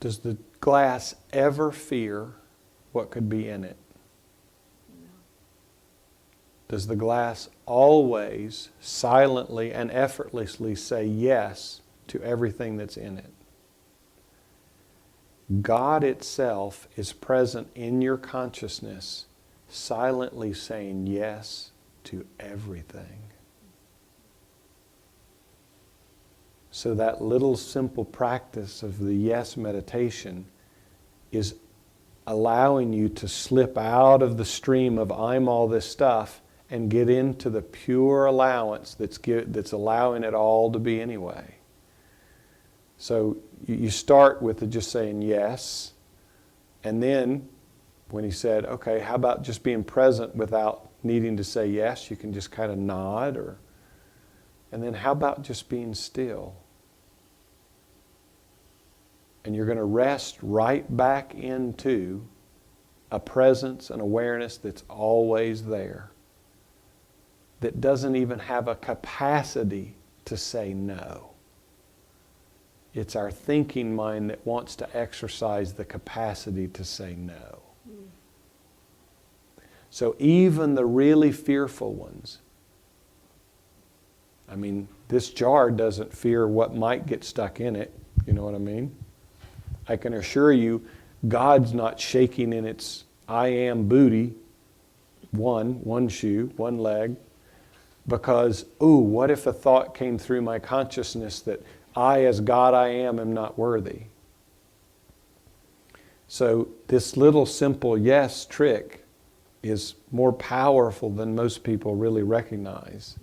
A: Does the glass ever fear what could be in it?
F: No.
A: Does the glass always silently and effortlessly say yes to everything that's in it? God itself is present in your consciousness, silently saying yes to everything. So that little simple practice of the yes meditation is allowing you to slip out of the stream of I'm all this stuff and get into the pure allowance that's allowing it all to be anyway. So you start with just saying yes, and then when he said, okay, how about just being present without needing to say yes, you can just kind of nod, and then how about just being still? And you're going to rest right back into a presence and awareness that's always there, that doesn't even have a capacity to say no. It's our thinking mind that wants to exercise the capacity to say no. So even the really fearful ones, I mean, this jar doesn't fear what might get stuck in it. You know what I mean? I can assure you, God's not shaking in its I am booty, one shoe, one leg, because, what if a thought came through my consciousness that I, as God I am not worthy? So this little simple yes trick is more powerful than most people really recognize,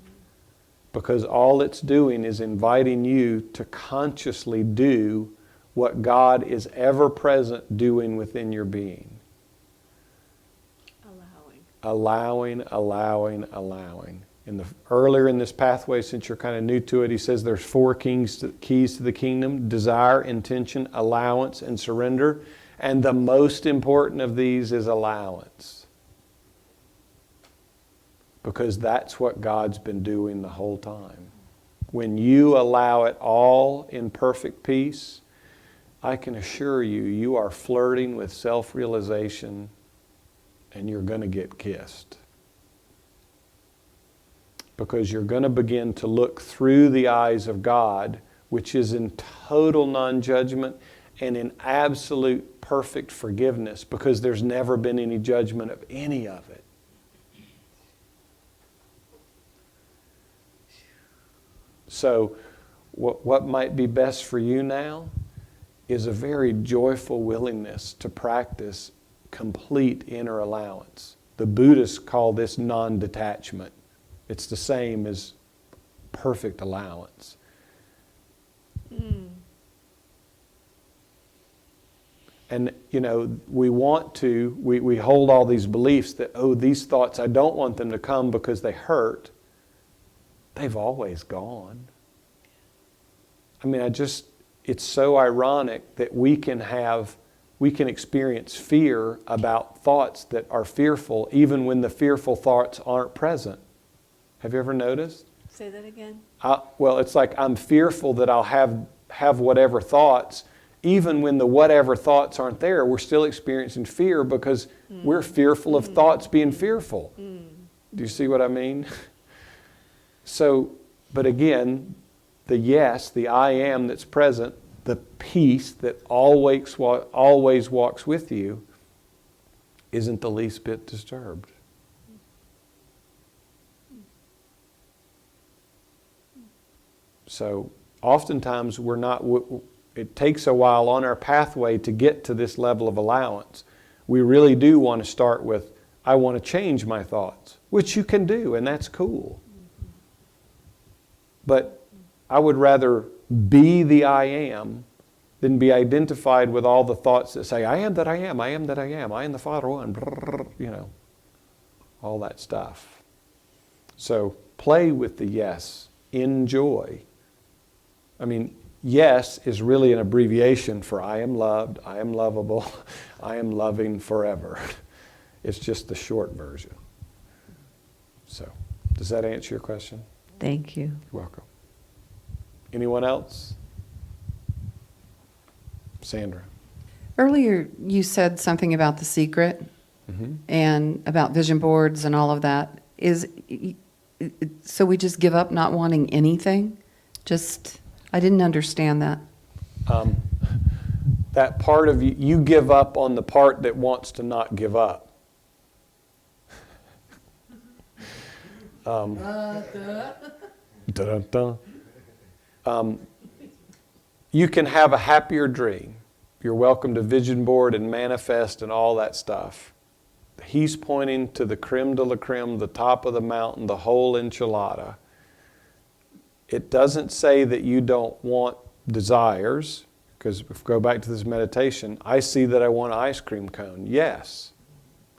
A: because all it's doing is inviting you to consciously do what God is ever present doing within your being. Allowing. Earlier in this pathway, since you're kind of new to it, he says there's 4 keys to the kingdom: desire, intention, allowance, and surrender. And the most important of these is allowance. Because that's what God's been doing the whole time. When you allow it all in perfect peace, I can assure you, you are flirting with self-realization and you're going to get kissed. Because you're going to begin to look through the eyes of God, which is in total non-judgment and in absolute perfect forgiveness, because there's never been any judgment of any of it. So what might be best for you now is a very joyful willingness to practice complete inner allowance. The Buddhists call this non-detachment. It's the same as perfect allowance. And, you know, we hold all these beliefs that, oh, these thoughts, I don't want them to come because they hurt. They've always gone. I mean, it's so ironic that we can experience fear about thoughts that are fearful, even when the fearful thoughts aren't present. Have you ever noticed?
F: Say that again.
A: Well, it's like I'm fearful that I'll have whatever thoughts. Even when the whatever thoughts aren't there, we're still experiencing fear because we're fearful of thoughts being fearful. Do you see what I mean? So, but again, the yes, the I am that's present, the peace that always walks with you, isn't the least bit disturbed. So oftentimes it takes a while on our pathway to get to this level of allowance. We really do want to start with, I want to change my thoughts, which you can do, and that's cool. But I would rather be the I am than be identified with all the thoughts that say, I am that I am, I am that I am, I am the Father One, you know, all that stuff. So play with the yes, enjoy. I mean, yes is really an abbreviation for I am loved, I am lovable, I am loving forever. It's just the short version. So, does that answer your question?
F: Thank you.
A: You're welcome. Anyone else? Sandra.
E: Earlier, you said something about the secret and about vision boards and all of that. So we just give up not wanting anything? I didn't understand that.
A: That part of you give up on the part that wants to not give up. You can have a happier dream. You're welcome to vision board and manifest and all that stuff. He's pointing to the creme de la creme, the top of the mountain, the whole enchilada. It doesn't say that you don't want desires, because if we go back to this meditation, I see that I want an ice cream cone. Yes.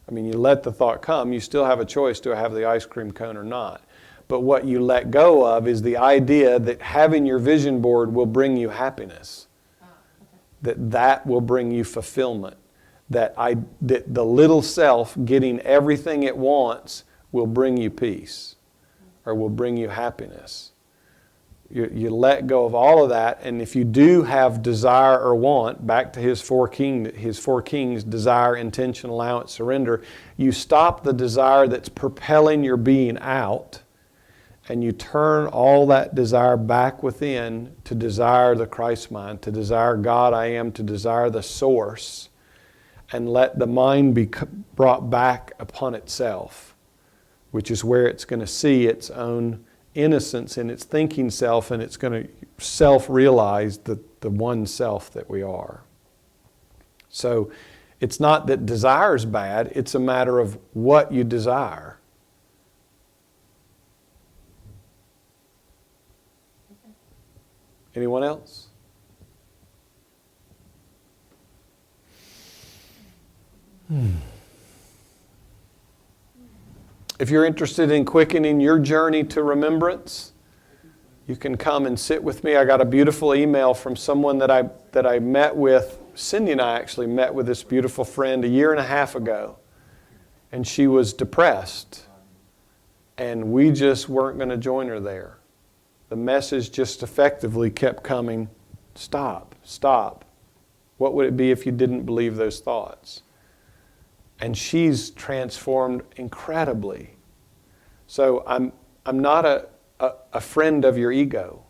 A: I mean, you let the thought come, you still have a choice, do I have the ice cream cone or not? But what you let go of is the idea that having your vision board will bring you happiness. That will bring you fulfillment. That the little self getting everything it wants will bring you peace or will bring you happiness. You let go of all of that, and if you do have desire or want, back to his four kings, desire, intention, allowance, surrender, you stop the desire that's propelling your being out, and you turn all that desire back within to desire the Christ mind, to desire God I am, to desire the source, and let the mind be brought back upon itself, which is where it's going to see its own innocence in its thinking self, and it's going to self-realize the one self that we are. So it's not that desire is bad, it's a matter of what you desire. Anyone else? If you're interested in quickening your journey to remembrance, you can come and sit with me. I got a beautiful email from someone that I met with. Cindy and I actually met with this beautiful friend a year and a half ago. And she was depressed. And we just weren't going to join her there. The message just effectively kept coming, stop, stop. What would it be if you didn't believe those thoughts? And she's transformed incredibly. So I'm not a friend of your ego.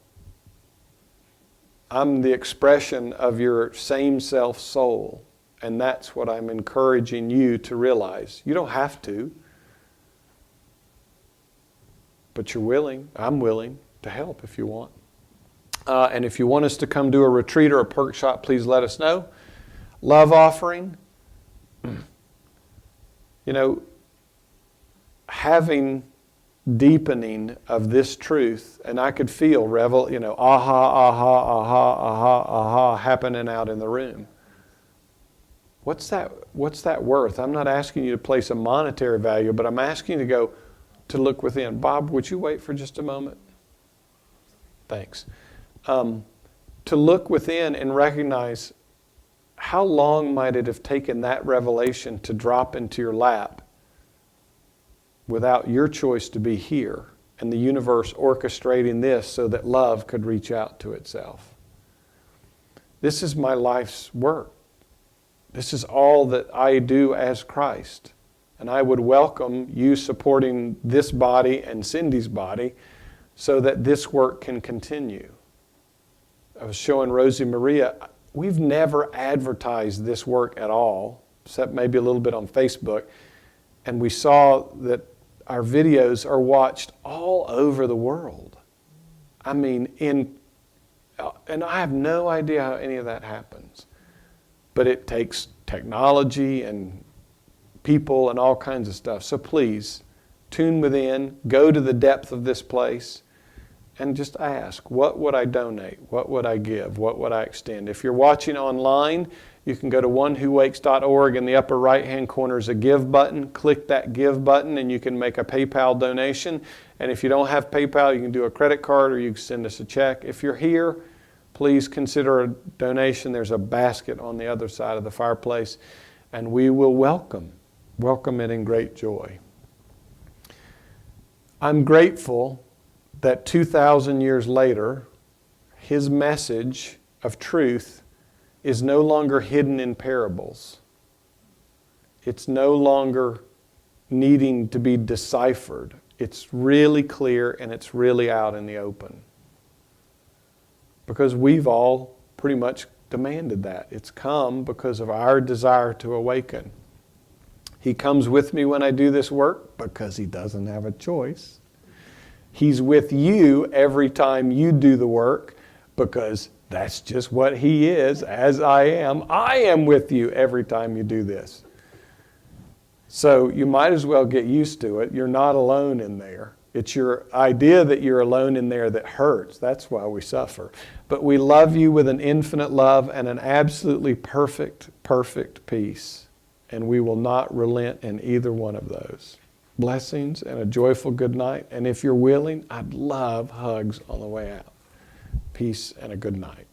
A: I'm the expression of your same self soul. And that's what I'm encouraging you to realize. You don't have to. But you're willing. I'm willing to help if you want. And if you want us to come do a retreat or a workshop, please let us know. Love offering. You know, having deepening of this truth, and I could feel aha, aha, aha, aha, aha happening out in the room. What's that worth? I'm not asking you to place a monetary value, but I'm asking you to look within. Bob, would you wait for just a moment? Thanks. To look within and recognize how long might it have taken that revelation to drop into your lap without your choice to be here and the universe orchestrating this so that love could reach out to itself. This is my life's work. This is all that I do as Christ. And I would welcome you supporting this body and Cindy's body so that this work can continue. I was showing Rosie Maria, we've never advertised this work at all, except maybe a little bit on Facebook. And we saw that our videos are watched all over the world. I mean, and I have no idea how any of that happens. But it takes technology and people and all kinds of stuff. So please, tune within, go to the depth of this place, and just ask, what would I donate? What would I give? What would I extend? If you're watching online, you can go to onewhowakes.org. In the upper right-hand corner is a give button. Click that give button and you can make a PayPal donation. And if you don't have PayPal, you can do a credit card or you can send us a check. If you're here, please consider a donation. There's a basket on the other side of the fireplace, and we will welcome it in great joy. I'm grateful that 2,000 years later, his message of truth is no longer hidden in parables. It's no longer needing to be deciphered. It's really clear and it's really out in the open. Because we've all pretty much demanded that. It's come because of our desire to awaken. He comes with me when I do this work because he doesn't have a choice. He's with you every time you do the work because that's just what he is, as I am. I am with you every time you do this. So you might as well get used to it. You're not alone in there. It's your idea that you're alone in there that hurts. That's why we suffer. But we love you with an infinite love and an absolutely perfect, perfect peace. And we will not relent in either one of those. Blessings and a joyful good night. And if you're willing, I'd love hugs on the way out. Peace and a good night.